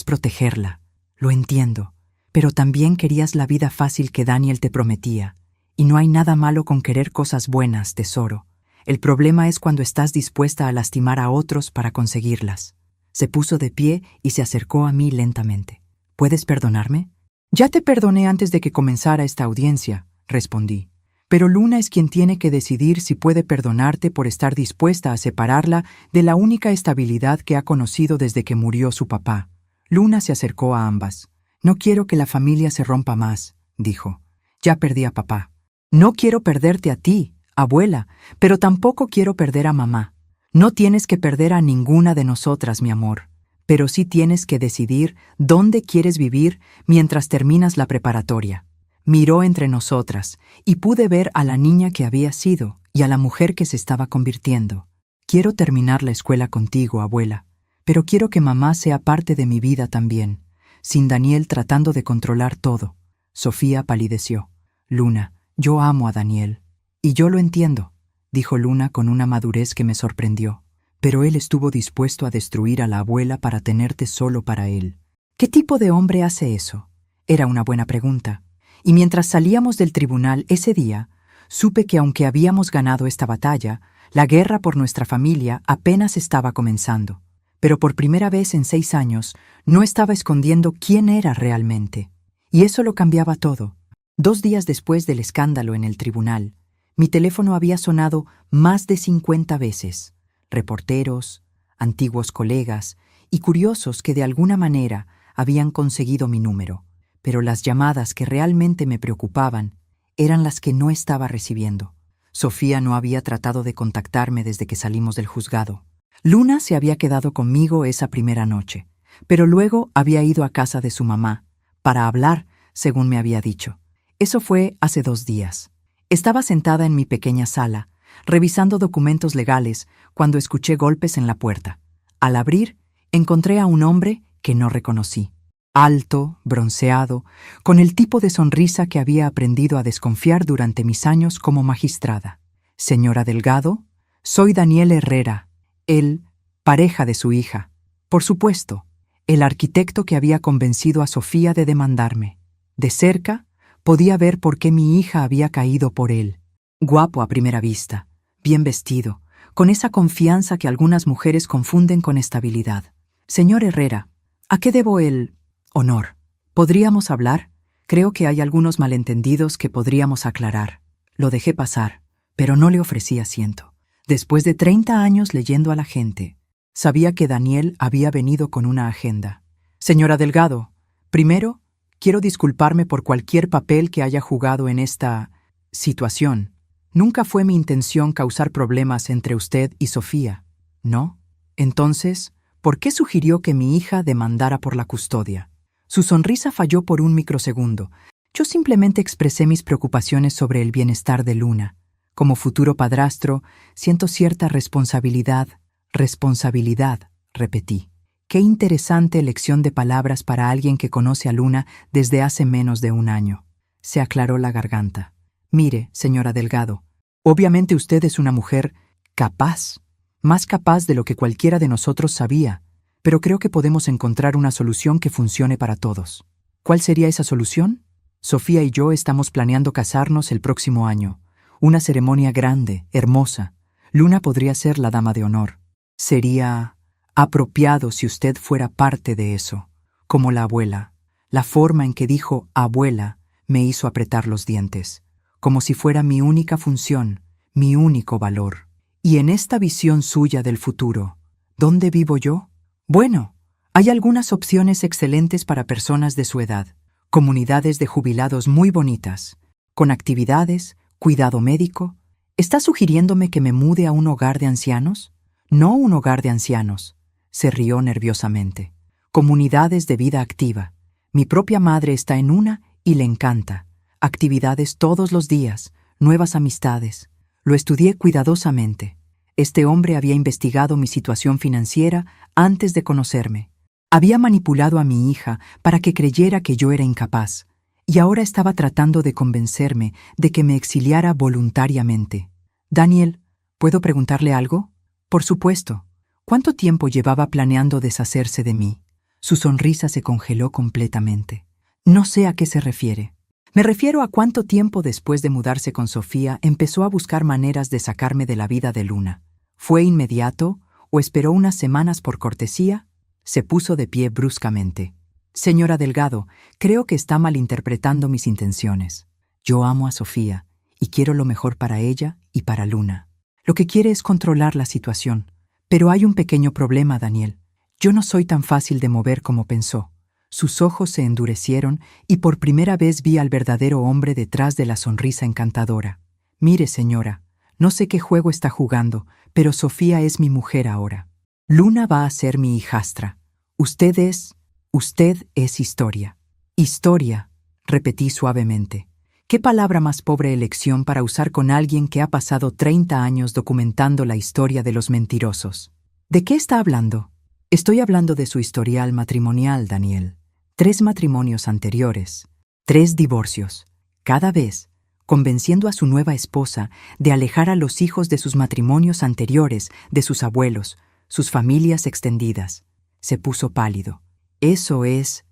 protegerla, lo entiendo, pero también querías la vida fácil que Daniel te prometía. Y no hay nada malo con querer cosas buenas, tesoro. El problema es cuando estás dispuesta a lastimar a otros para conseguirlas. Se puso de pie y se acercó a mí lentamente. ¿Puedes perdonarme? Ya te perdoné antes de que comenzara esta audiencia, respondí. Pero Luna es quien tiene que decidir si puede perdonarte por estar dispuesta a separarla de la única estabilidad que ha conocido desde que murió su papá. Luna se acercó a ambas. No quiero que la familia se rompa más, dijo. Ya perdí a papá. No quiero perderte a ti, abuela, pero tampoco quiero perder a mamá. No tienes que perder a ninguna de nosotras, mi amor, pero sí tienes que decidir dónde quieres vivir mientras terminas la preparatoria. Miró entre nosotras y pude ver a la niña que había sido y a la mujer que se estaba convirtiendo. Quiero terminar la escuela contigo, abuela, pero quiero que mamá sea parte de mi vida también, sin Daniel tratando de controlar todo. Sofía palideció. Luna, yo amo a Daniel. Y yo lo entiendo, dijo Luna con una madurez que me sorprendió. Pero él estuvo dispuesto a destruir a la abuela para tenerte solo para él. ¿Qué tipo de hombre hace eso? Era una buena pregunta. Y mientras salíamos del tribunal ese día, supe que aunque habíamos ganado esta batalla, la guerra por nuestra familia apenas estaba comenzando. Pero por primera vez en 6 años, no estaba escondiendo quién era realmente. Y eso lo cambiaba todo. 2 días después del escándalo en el tribunal, mi teléfono había sonado más de 50 veces. Reporteros, antiguos colegas y curiosos que de alguna manera habían conseguido mi número. Pero las llamadas que realmente me preocupaban eran las que no estaba recibiendo. Sofía no había tratado de contactarme desde que salimos del juzgado. Luna se había quedado conmigo esa primera noche, pero luego había ido a casa de su mamá, para hablar, según me había dicho. Eso fue hace 2 días. Estaba sentada en mi pequeña sala, revisando documentos legales, cuando escuché golpes en la puerta. Al abrir, encontré a un hombre que no reconocí. Alto, bronceado, con el tipo de sonrisa que había aprendido a desconfiar durante mis años como magistrada. Señora Delgado, soy Daniel Herrera. Él pareja de su hija. Por supuesto, el arquitecto que había convencido a Sofía de demandarme. De cerca, podía ver por qué mi hija había caído por él. Guapo a primera vista, bien vestido, con esa confianza que algunas mujeres confunden con estabilidad. Señor Herrera, ¿a qué debo el honor? ¿Podríamos hablar? Creo que hay algunos malentendidos que podríamos aclarar. Lo dejé pasar, pero no le ofrecí asiento. Después de 30 años leyendo a la gente, sabía que Daniel había venido con una agenda. Señora Delgado, primero, quiero disculparme por cualquier papel que haya jugado en esta situación. Nunca fue mi intención causar problemas entre usted y Sofía, ¿no? Entonces, ¿por qué sugirió que mi hija demandara por la custodia? Su sonrisa falló por un microsegundo. Yo simplemente expresé mis preocupaciones sobre el bienestar de Luna. Como futuro padrastro, siento cierta responsabilidad. Responsabilidad, repetí. Qué interesante elección de palabras para alguien que conoce a Luna desde hace menos de un año. Se aclaró la garganta. Mire, señora Delgado, obviamente usted es una mujer capaz, más capaz de lo que cualquiera de nosotros sabía, pero creo que podemos encontrar una solución que funcione para todos. ¿Cuál sería esa solución? Sofía y yo estamos planeando casarnos el próximo año. Una ceremonia grande, hermosa. Luna podría ser la dama de honor. Sería apropiado si usted fuera parte de eso, como la abuela. La forma en que dijo abuela me hizo apretar los dientes, como si fuera mi única función, mi único valor. Y en esta visión suya del futuro, ¿dónde vivo yo? Bueno, hay algunas opciones excelentes para personas de su edad. Comunidades de jubilados muy bonitas, con actividades, cuidado médico. ¿Está sugiriéndome que me mude a un hogar de ancianos? No un hogar de ancianos. Se rió nerviosamente. Comunidades de vida activa. Mi propia madre está en una y le encanta. Actividades todos los días, nuevas amistades. Lo estudié cuidadosamente. Este hombre había investigado mi situación financiera antes de conocerme. Había manipulado a mi hija para que creyera que yo era incapaz, y ahora estaba tratando de convencerme de que me exiliara voluntariamente. Daniel, ¿puedo preguntarle algo? Por supuesto. ¿Cuánto tiempo llevaba planeando deshacerse de mí? Su sonrisa se congeló completamente. No sé a qué se refiere. Me refiero a cuánto tiempo después de mudarse con Sofía empezó a buscar maneras de sacarme de la vida de Luna. ¿Fue inmediato o esperó unas semanas por cortesía? Se puso de pie bruscamente. Señora Delgado, creo que está malinterpretando mis intenciones. Yo amo a Sofía y quiero lo mejor para ella y para Luna. Lo que quiere es controlar la situación. Pero hay un pequeño problema, Daniel. Yo no soy tan fácil de mover como pensó. Sus ojos se endurecieron y por primera vez vi al verdadero hombre detrás de la sonrisa encantadora. Mire, señora, no sé qué juego está jugando, pero Sofía es mi mujer ahora. Luna va a ser mi hijastra. Usted es historia. Historia, repetí suavemente. ¿Qué palabra más pobre elección para usar con alguien que ha pasado 30 años documentando la historia de los mentirosos? ¿De qué está hablando? Estoy hablando de su historial matrimonial, Daniel. 3 matrimonios anteriores, 3 divorcios, cada vez convenciendo a su nueva esposa de alejar a los hijos de sus matrimonios anteriores, de sus abuelos, sus familias extendidas. Se puso pálido. Eso es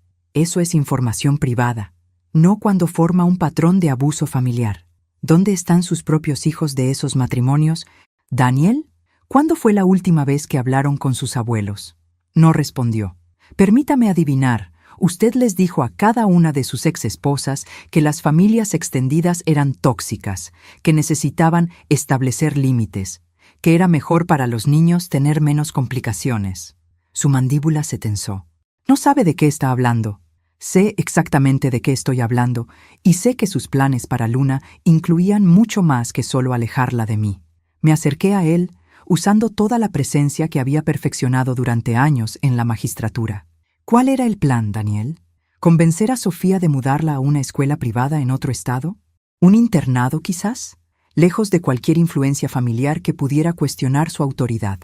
información privada, no cuando forma un patrón de abuso familiar. ¿Dónde están sus propios hijos de esos matrimonios? ¿Daniel? ¿Cuándo fue la última vez que hablaron con sus abuelos? No respondió. Permítame adivinar, usted les dijo a cada una de sus exesposas que las familias extendidas eran tóxicas, que necesitaban establecer límites, que era mejor para los niños tener menos complicaciones. Su mandíbula se tensó. No sabe de qué está hablando. Sé exactamente de qué estoy hablando y sé que sus planes para Luna incluían mucho más que solo alejarla de mí. Me acerqué a él, usando toda la presencia que había perfeccionado durante años en la magistratura. ¿Cuál era el plan, Daniel? ¿Convencer a Sofía de mudarla a una escuela privada en otro estado? ¿Un internado, quizás? Lejos de cualquier influencia familiar que pudiera cuestionar su autoridad.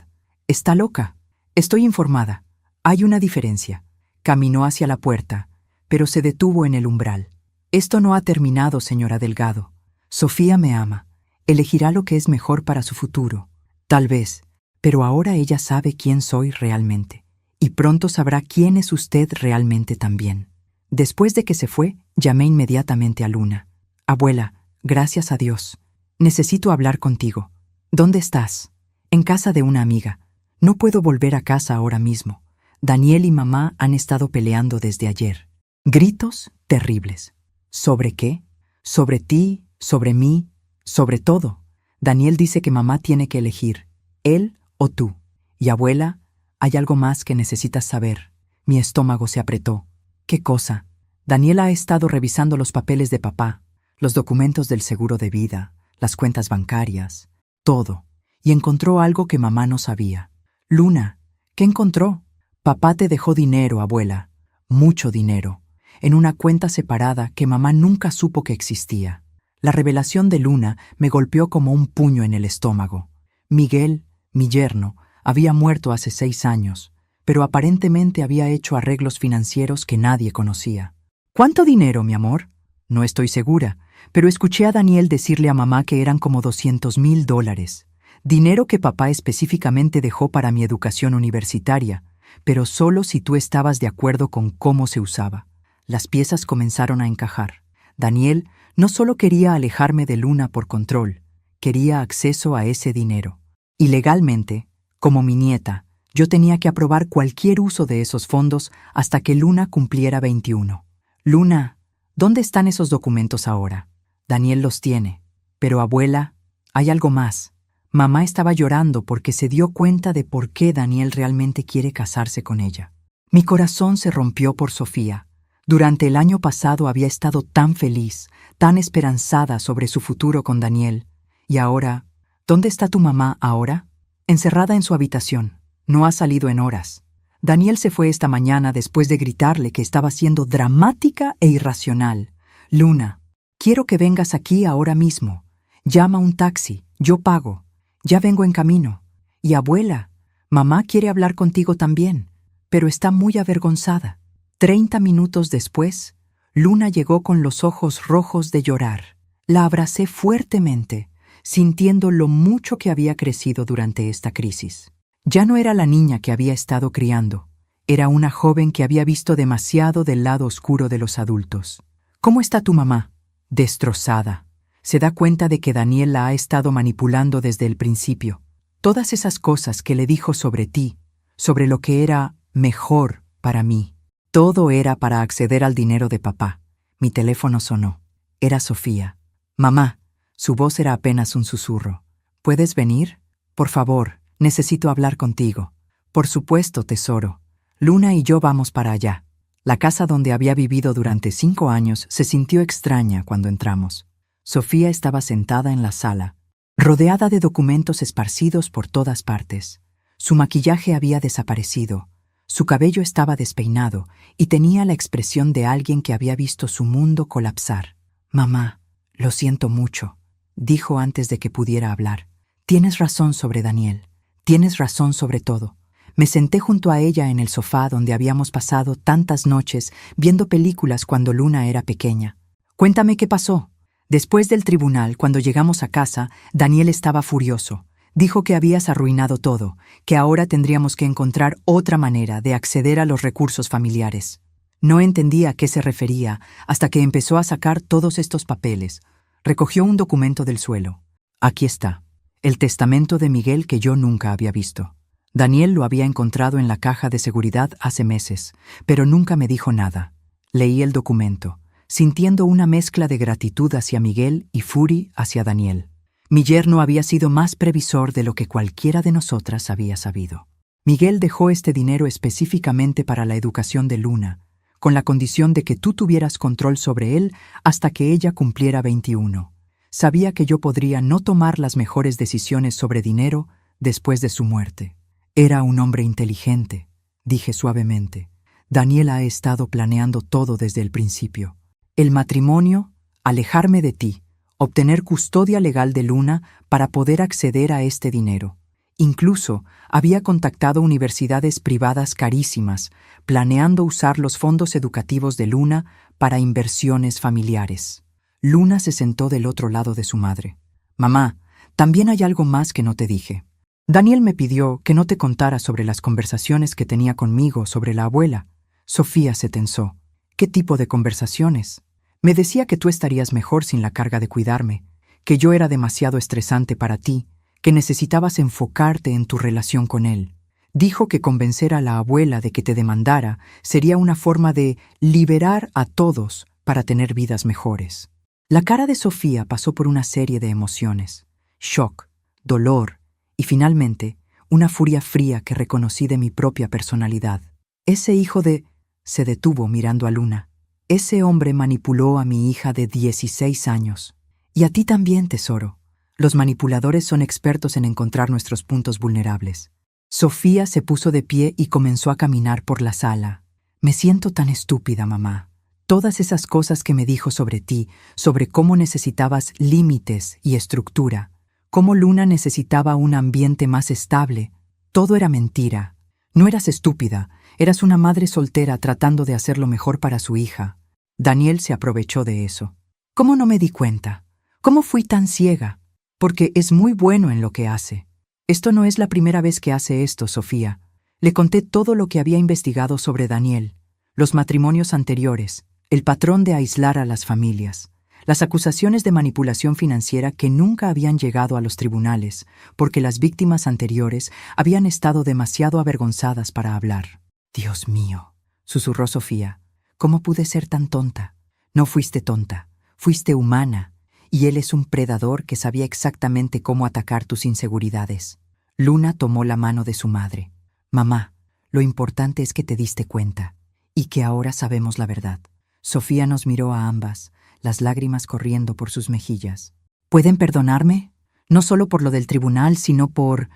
Está loca. Estoy informada. Hay una diferencia. Caminó hacia la puerta, pero se detuvo en el umbral. Esto no ha terminado, señora Delgado. Sofía me ama. Elegirá lo que es mejor para su futuro. Tal vez, Pero ahora ella sabe quién soy realmente, y pronto sabrá quién es usted realmente también. Después de que se fue, llamé inmediatamente a Luna. Abuela, gracias a Dios. Necesito hablar contigo. ¿Dónde estás? En casa de una amiga. No puedo volver a casa ahora mismo. Daniel y mamá han estado peleando desde ayer. Gritos terribles. ¿Sobre qué? Sobre ti, sobre mí, sobre todo. Daniel dice que mamá tiene que elegir, él o tú. Y abuela, hay algo más que necesitas saber. Mi estómago se apretó. ¿Qué cosa? Daniel ha estado revisando los papeles de papá, los documentos del seguro de vida, las cuentas bancarias, todo. Y encontró algo que mamá no sabía. Luna, ¿qué encontró? Papá te dejó dinero, abuela. Mucho dinero. En una cuenta separada que mamá nunca supo que existía. La revelación de Luna me golpeó como un puño en el estómago. Miguel, mi yerno, había muerto hace 6 años, pero aparentemente había hecho arreglos financieros que nadie conocía. ¿Cuánto dinero, mi amor? No estoy segura, pero escuché a Daniel decirle a mamá que eran como $200,000. Dinero que papá específicamente dejó para mi educación universitaria, pero solo si tú estabas de acuerdo con cómo se usaba. Las piezas comenzaron a encajar. Daniel no solo quería alejarme de Luna por control, quería acceso a ese dinero. Y legalmente, como mi nieta, yo tenía que aprobar cualquier uso de esos fondos hasta que Luna cumpliera 21. Luna, ¿dónde están esos documentos ahora? Daniel los tiene. Pero abuela, hay algo más. Mamá estaba llorando porque se dio cuenta de por qué Daniel realmente quiere casarse con ella. Mi corazón se rompió por Sofía. Durante el año pasado había estado tan feliz, tan esperanzada sobre su futuro con Daniel. Y ahora, ¿dónde está tu mamá ahora? Encerrada en su habitación. No ha salido en horas. Daniel se fue esta mañana después de gritarle que estaba siendo dramática e irracional. Luna, quiero que vengas aquí ahora mismo. Llama un taxi, yo pago. Ya vengo en camino. Y abuela, mamá quiere hablar contigo también, pero está muy avergonzada. 30 minutos después, Luna llegó con los ojos rojos de llorar. La abracé fuertemente, sintiendo lo mucho que había crecido durante esta crisis. Ya no era la niña que había estado criando. Era una joven que había visto demasiado del lado oscuro de los adultos. ¿Cómo está tu mamá? Destrozada. Se da cuenta de que Daniel la ha estado manipulando desde el principio. Todas esas cosas que le dijo sobre ti, sobre lo que era mejor para mí. Todo era para acceder al dinero de papá. Mi teléfono sonó. Era Sofía. Mamá. Su voz era apenas un susurro. ¿Puedes venir? Por favor, necesito hablar contigo. Por supuesto, tesoro. Luna y yo vamos para allá. La casa donde había vivido durante 5 años se sintió extraña cuando entramos. Sofía estaba sentada en la sala, rodeada de documentos esparcidos por todas partes. Su maquillaje había desaparecido. Su cabello estaba despeinado y tenía la expresión de alguien que había visto su mundo colapsar. Mamá, lo siento mucho, dijo antes de que pudiera hablar. Tienes razón sobre Daniel. Tienes razón sobre todo. Me senté junto a ella en el sofá donde habíamos pasado tantas noches viendo películas cuando Luna era pequeña. Cuéntame qué pasó. Después del tribunal, cuando llegamos a casa, Daniel estaba furioso. Dijo que habías arruinado todo, que ahora tendríamos que encontrar otra manera de acceder a los recursos familiares. No entendía a qué se refería hasta que empezó a sacar todos estos papeles. Recogió un documento del suelo. Aquí está. El testamento de Miguel que yo nunca había visto. Daniel lo había encontrado en la caja de seguridad hace meses, pero nunca me dijo nada. Leí el documento, sintiendo una mezcla de gratitud hacia Miguel y furia hacia Daniel. Mi yerno había sido más previsor de lo que cualquiera de nosotras había sabido. Miguel dejó este dinero específicamente para la educación de Luna, con la condición de que tú tuvieras control sobre él hasta que ella cumpliera 21. Sabía que yo podría no tomar las mejores decisiones sobre dinero después de su muerte. Era un hombre inteligente, dije suavemente. Daniel ha estado planeando todo desde el principio. El matrimonio, alejarme de ti, obtener custodia legal de Luna para poder acceder a este dinero. Incluso había contactado universidades privadas carísimas, planeando usar los fondos educativos de Luna para inversiones familiares. Luna se sentó del otro lado de su madre. Mamá, también hay algo más que no te dije. Daniel me pidió que no te contara sobre las conversaciones que tenía conmigo sobre la abuela. Sofía se tensó. ¿Qué tipo de conversaciones? Me decía que tú estarías mejor sin la carga de cuidarme, que yo era demasiado estresante para ti, que necesitabas enfocarte en tu relación con él. Dijo que convencer a la abuela de que te demandara sería una forma de liberar a todos para tener vidas mejores. La cara de Sofía pasó por una serie de emociones: shock, dolor y finalmente una furia fría que reconocí de mi propia personalidad. Ese hijo de... Se detuvo mirando a Luna. Ese hombre manipuló a mi hija de 16 años. Y a ti también, tesoro. Los manipuladores son expertos en encontrar nuestros puntos vulnerables. Sofía se puso de pie y comenzó a caminar por la sala. Me siento tan estúpida, mamá. Todas esas cosas que me dijo sobre ti, sobre cómo necesitabas límites y estructura, cómo Luna necesitaba un ambiente más estable, todo era mentira. No eras estúpida, eras una madre soltera tratando de hacer lo mejor para su hija. Daniel se aprovechó de eso. ¿Cómo no me di cuenta? ¿Cómo fui tan ciega? Porque es muy bueno en lo que hace. Esto no es la primera vez que hace esto, Sofía. Le conté todo lo que había investigado sobre Daniel, los matrimonios anteriores, el patrón de aislar a las familias, las acusaciones de manipulación financiera que nunca habían llegado a los tribunales porque las víctimas anteriores habían estado demasiado avergonzadas para hablar. Dios mío, susurró Sofía, ¿cómo pude ser tan tonta? No fuiste tonta, fuiste humana, y él es un predador que sabía exactamente cómo atacar tus inseguridades. Luna tomó la mano de su madre. Mamá, lo importante es que te diste cuenta, y que ahora sabemos la verdad. Sofía nos miró a ambas, las lágrimas corriendo por sus mejillas. ¿Pueden perdonarme? No solo por lo del tribunal, sino por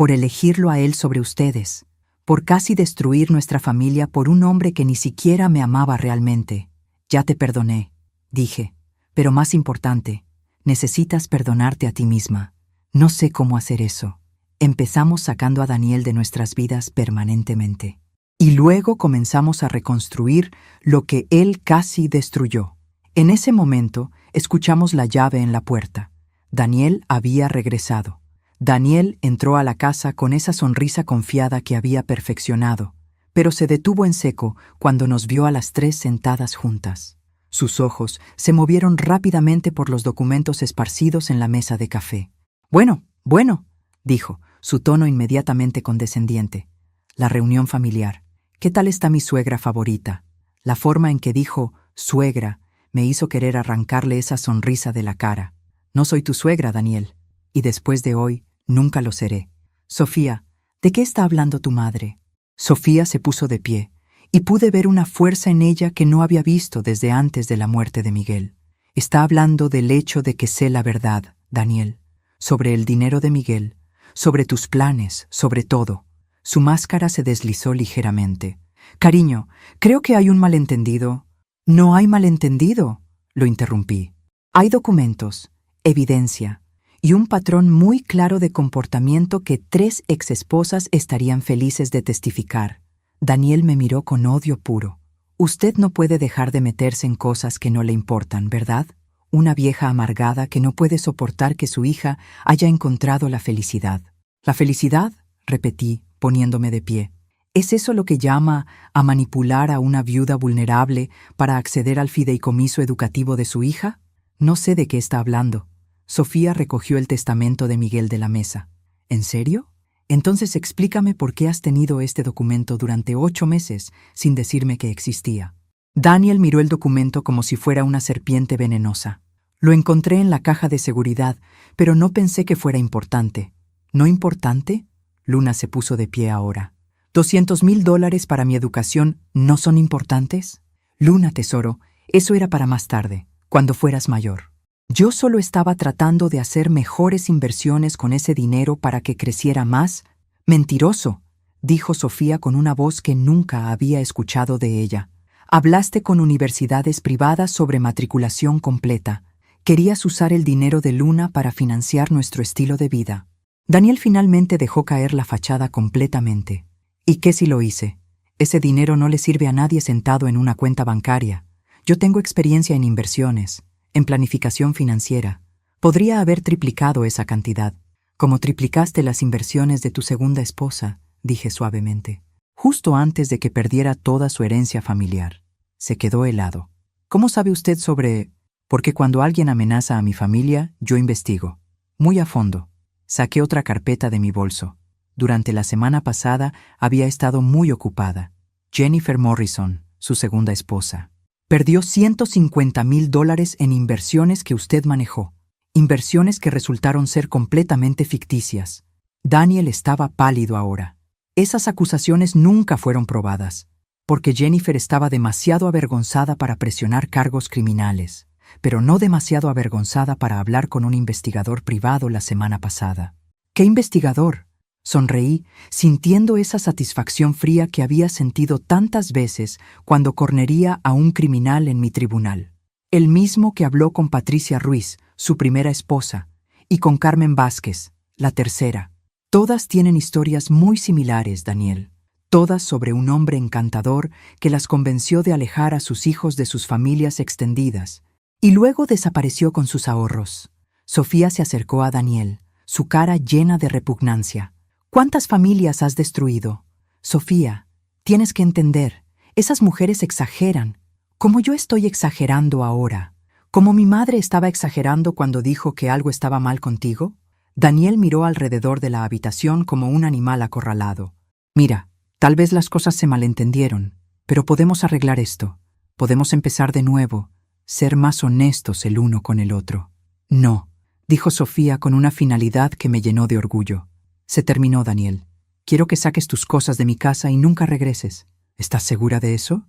elegirlo a él sobre ustedes, por casi destruir nuestra familia por un hombre que ni siquiera me amaba realmente. Ya te perdoné, dije, pero más importante, necesitas perdonarte a ti misma. No sé cómo hacer eso. Empezamos sacando a Daniel de nuestras vidas permanentemente. Y luego comenzamos a reconstruir lo que él casi destruyó. En ese momento, escuchamos la llave en la puerta. Daniel había regresado. Daniel entró a la casa con esa sonrisa confiada que había perfeccionado, pero se detuvo en seco cuando nos vio a las tres sentadas juntas. Sus ojos se movieron rápidamente por los documentos esparcidos en la mesa de café. Bueno, dijo, su tono inmediatamente condescendiente. La reunión familiar. ¿Qué tal está mi suegra favorita? La forma en que dijo suegra me hizo querer arrancarle esa sonrisa de la cara. No soy tu suegra, Daniel, y después de hoy nunca lo seré. Sofía, ¿de qué está hablando tu madre? Sofía se puso de pie, y pude ver una fuerza en ella que no había visto desde antes de la muerte de Miguel. Está hablando del hecho de que sé la verdad, Daniel, sobre el dinero de Miguel, sobre tus planes, sobre todo. Su máscara se deslizó ligeramente. Cariño, creo que hay un malentendido. No hay malentendido, lo interrumpí. Hay documentos, evidencia, y un patrón muy claro de comportamiento que 3 exesposas estarían felices de testificar. Daniel me miró con odio puro. Usted no puede dejar de meterse en cosas que no le importan, ¿verdad? Una vieja amargada que no puede soportar que su hija haya encontrado la felicidad. ¿La felicidad?, repetí, poniéndome de pie. ¿Es eso lo que llama a manipular a una viuda vulnerable para acceder al fideicomiso educativo de su hija? No sé de qué está hablando. Sofía recogió el testamento de Miguel de la mesa. ¿En serio? Entonces explícame por qué has tenido este documento durante 8 meses sin decirme que existía. Daniel miró el documento como si fuera una serpiente venenosa. Lo encontré en la caja de seguridad, pero no pensé que fuera importante. ¿No importante? Luna se puso de pie ahora. $200,000 para mi educación no son importantes. Luna, tesoro, eso era para más tarde, cuando fueras mayor. Yo solo estaba tratando de hacer mejores inversiones con ese dinero para que creciera más. Mentiroso, dijo Sofía con una voz que nunca había escuchado de ella. Hablaste con universidades privadas sobre matriculación completa. Querías usar el dinero de Luna para financiar nuestro estilo de vida. Daniel finalmente dejó caer la fachada completamente. ¿Y qué si lo hice? Ese dinero no le sirve a nadie sentado en una cuenta bancaria. Yo tengo experiencia en inversiones, en planificación financiera. Podría haber triplicado esa cantidad. Como triplicaste las inversiones de tu segunda esposa, dije suavemente, justo antes de que perdiera toda su herencia familiar. Se quedó helado. ¿Cómo sabe usted sobre...? Porque cuando alguien amenaza a mi familia, yo investigo. Muy a fondo. Saqué otra carpeta de mi bolso. Durante la semana pasada había estado muy ocupada. Jennifer Morrison, su segunda esposa, perdió $150,000 en inversiones que usted manejó. Inversiones que resultaron ser completamente ficticias. Daniel estaba pálido ahora. Esas acusaciones nunca fueron probadas, porque Jennifer estaba demasiado avergonzada para presionar cargos criminales, pero no demasiado avergonzada para hablar con un investigador privado la semana pasada. ¿Qué investigador? Sonreí, sintiendo esa satisfacción fría que había sentido tantas veces cuando cornería a un criminal en mi tribunal. El mismo que habló con Patricia Ruiz, su primera esposa, y con Carmen Vázquez, la tercera. Todas tienen historias muy similares, Daniel. Todas sobre un hombre encantador que las convenció de alejar a sus hijos de sus familias extendidas, y luego desapareció con sus ahorros. Sofía se acercó a Daniel, su cara llena de repugnancia. ¿Cuántas familias has destruido? Sofía, tienes que entender, esas mujeres exageran, como yo estoy exagerando ahora, como mi madre estaba exagerando cuando dijo que algo estaba mal contigo. Daniel miró alrededor de la habitación como un animal acorralado. Mira, tal vez las cosas se malentendieron, pero podemos arreglar esto. Podemos empezar de nuevo, ser más honestos el uno con el otro. No, dijo Sofía con una finalidad que me llenó de orgullo. Se terminó, Daniel. Quiero que saques tus cosas de mi casa y nunca regreses. ¿Estás segura de eso?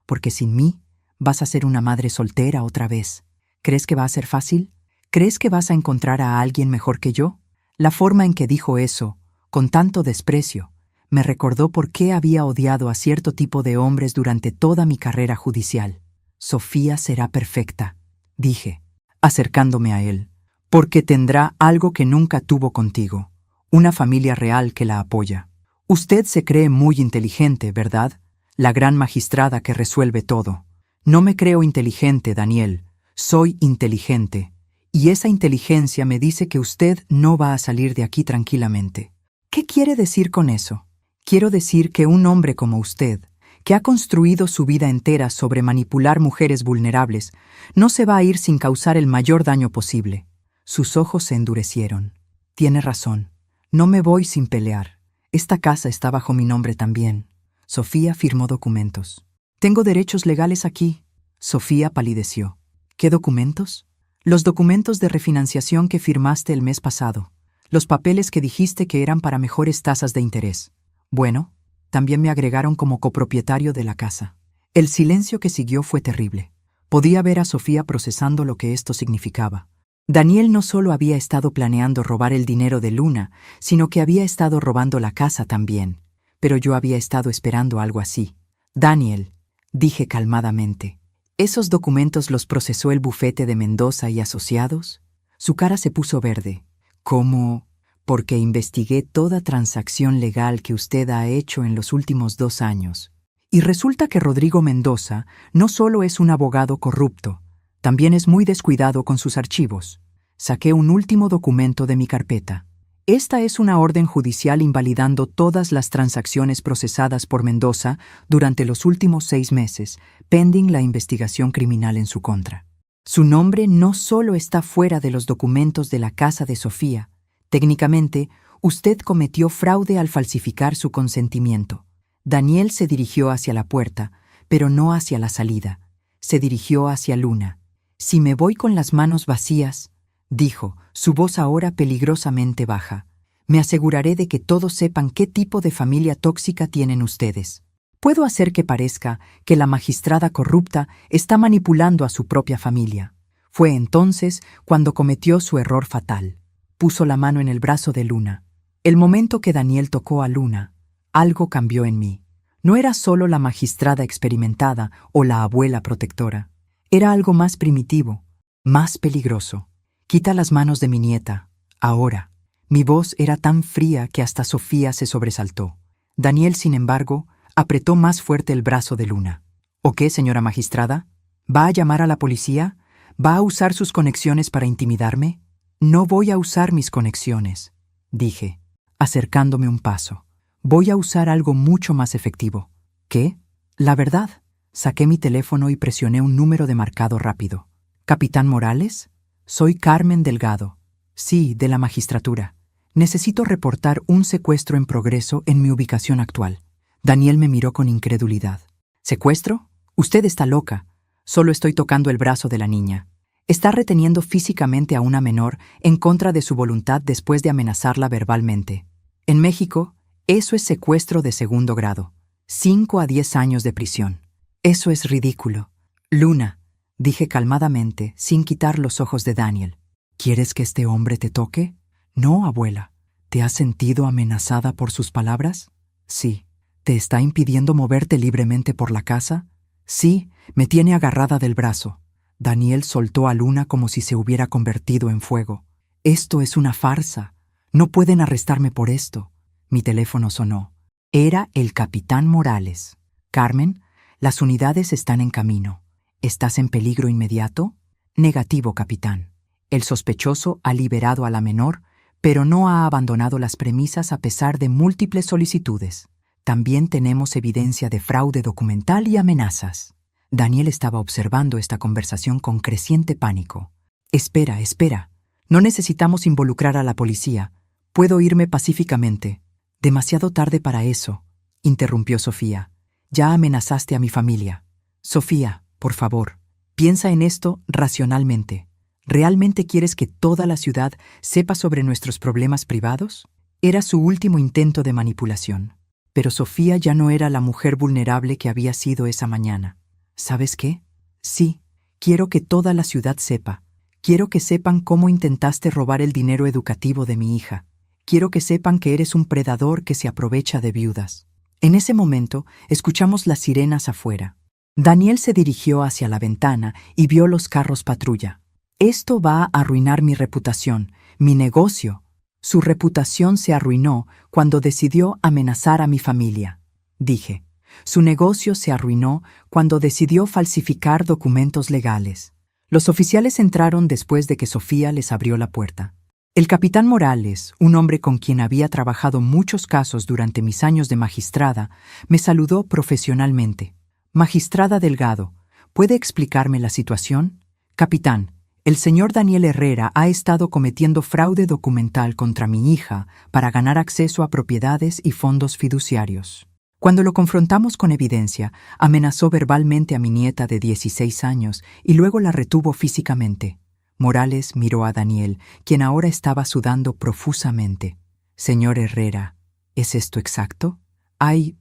Porque sin mí vas a ser una madre soltera otra vez. ¿Crees que va a ser fácil? ¿Crees que vas a encontrar a alguien mejor que yo? La forma en que dijo eso, con tanto desprecio, me recordó por qué había odiado a cierto tipo de hombres durante toda mi carrera judicial. Sofía será perfecta, dije, acercándome a él, porque tendrá algo que nunca tuvo contigo. Una familia real que la apoya. Usted se cree muy inteligente, ¿verdad? La gran magistrada que resuelve todo. No me creo inteligente, Daniel. Soy inteligente. Y esa inteligencia me dice que usted no va a salir de aquí tranquilamente. ¿Qué quiere decir con eso? Quiero decir que un hombre como usted, que ha construido su vida entera sobre manipular mujeres vulnerables, no se va a ir sin causar el mayor daño posible. Sus ojos se endurecieron. Tiene razón. No me voy sin pelear. Esta casa está bajo mi nombre también. Sofía firmó documentos. Tengo derechos legales aquí. Sofía palideció. ¿Qué documentos? Los documentos de refinanciación que firmaste el mes pasado. Los papeles que dijiste que eran para mejores tasas de interés. Bueno, también me agregaron como copropietario de la casa. El silencio que siguió fue terrible. Podía ver a Sofía procesando lo que esto significaba. Daniel no solo había estado planeando robar el dinero de Luna, sino que había estado robando la casa también. Pero yo había estado esperando algo así. Daniel, dije calmadamente, ¿esos documentos los procesó el bufete de Mendoza y Asociados? Su cara se puso verde. ¿Cómo? Porque investigué toda transacción legal que usted ha hecho en los últimos 2 años. Y resulta que Rodrigo Mendoza no solo es un abogado corrupto, también es muy descuidado con sus archivos. Saqué un último documento de mi carpeta. Esta es una orden judicial invalidando todas las transacciones procesadas por Mendoza durante los últimos 6 meses, pending la investigación criminal en su contra. Su nombre no solo está fuera de los documentos de la casa de Sofía. Técnicamente, usted cometió fraude al falsificar su consentimiento. Daniel se dirigió hacia la puerta, pero no hacia la salida. Se dirigió hacia Luna. Si me voy con las manos vacías, dijo, su voz ahora peligrosamente baja, me aseguraré de que todos sepan qué tipo de familia tóxica tienen ustedes. Puedo hacer que parezca que la magistrada corrupta está manipulando a su propia familia. Fue entonces cuando cometió su error fatal. Puso la mano en el brazo de Luna. El momento que Daniel tocó a Luna, algo cambió en mí. No era solo la magistrada experimentada o la abuela protectora. Era algo más primitivo, más peligroso. Quita las manos de mi nieta, ahora. Mi voz era tan fría que hasta Sofía se sobresaltó. Daniel, sin embargo, apretó más fuerte el brazo de Luna. ¿O qué, señora magistrada? ¿Va a llamar a la policía? ¿Va a usar sus conexiones para intimidarme? No voy a usar mis conexiones, dije, acercándome un paso. Voy a usar algo mucho más efectivo. ¿Qué? La verdad. Saqué mi teléfono y presioné un número de marcado rápido. ¿Capitán Morales? Soy Carmen Delgado. Sí, de la magistratura. Necesito reportar un secuestro en progreso en mi ubicación actual. Daniel me miró con incredulidad. ¿Secuestro? Usted está loca. Solo estoy tocando el brazo de la niña. Está reteniendo físicamente a una menor en contra de su voluntad después de amenazarla verbalmente. En México, eso es secuestro de segundo grado. 5 a 10 años de prisión. Eso es ridículo. Luna, dije calmadamente, sin quitar los ojos de Daniel. ¿Quieres que este hombre te toque? No, abuela. ¿Te has sentido amenazada por sus palabras? Sí. ¿Te está impidiendo moverte libremente por la casa? Sí, me tiene agarrada del brazo. Daniel soltó a Luna como si se hubiera convertido en fuego. Esto es una farsa. No pueden arrestarme por esto. Mi teléfono sonó. Era el capitán Morales. Carmen, las unidades están en camino. ¿Estás en peligro inmediato? Negativo, capitán. El sospechoso ha liberado a la menor, pero no ha abandonado las premisas a pesar de múltiples solicitudes. También tenemos evidencia de fraude documental y amenazas. Daniel estaba observando esta conversación con creciente pánico. Espera, espera. No necesitamos involucrar a la policía. Puedo irme pacíficamente. Demasiado tarde para eso, interrumpió Sofía. Ya amenazaste a mi familia. Sofía, por favor, piensa en esto racionalmente. ¿Realmente quieres que toda la ciudad sepa sobre nuestros problemas privados? Era su último intento de manipulación. Pero Sofía ya no era la mujer vulnerable que había sido esa mañana. ¿Sabes qué? Sí, quiero que toda la ciudad sepa. Quiero que sepan cómo intentaste robar el dinero educativo de mi hija. Quiero que sepan que eres un predador que se aprovecha de viudas. En ese momento, escuchamos las sirenas afuera. Daniel se dirigió hacia la ventana y vio los carros patrulla. Esto va a arruinar mi reputación, mi negocio. Su reputación se arruinó cuando decidió amenazar a mi familia, dije. Su negocio se arruinó cuando decidió falsificar documentos legales. Los oficiales entraron después de que Sofía les abrió la puerta. El capitán Morales, un hombre con quien había trabajado muchos casos durante mis años de magistrada, me saludó profesionalmente. Magistrada Delgado, ¿puede explicarme la situación? Capitán, el señor Daniel Herrera ha estado cometiendo fraude documental contra mi hija para ganar acceso a propiedades y fondos fiduciarios. Cuando lo confrontamos con evidencia, amenazó verbalmente a mi nieta de 16 años y luego la retuvo físicamente. Morales miró a Daniel, quien ahora estaba sudando profusamente. Señor Herrera, ¿es esto exacto? Hay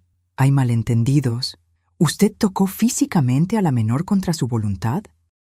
malentendidos. ¿Usted tocó físicamente a la menor contra su voluntad?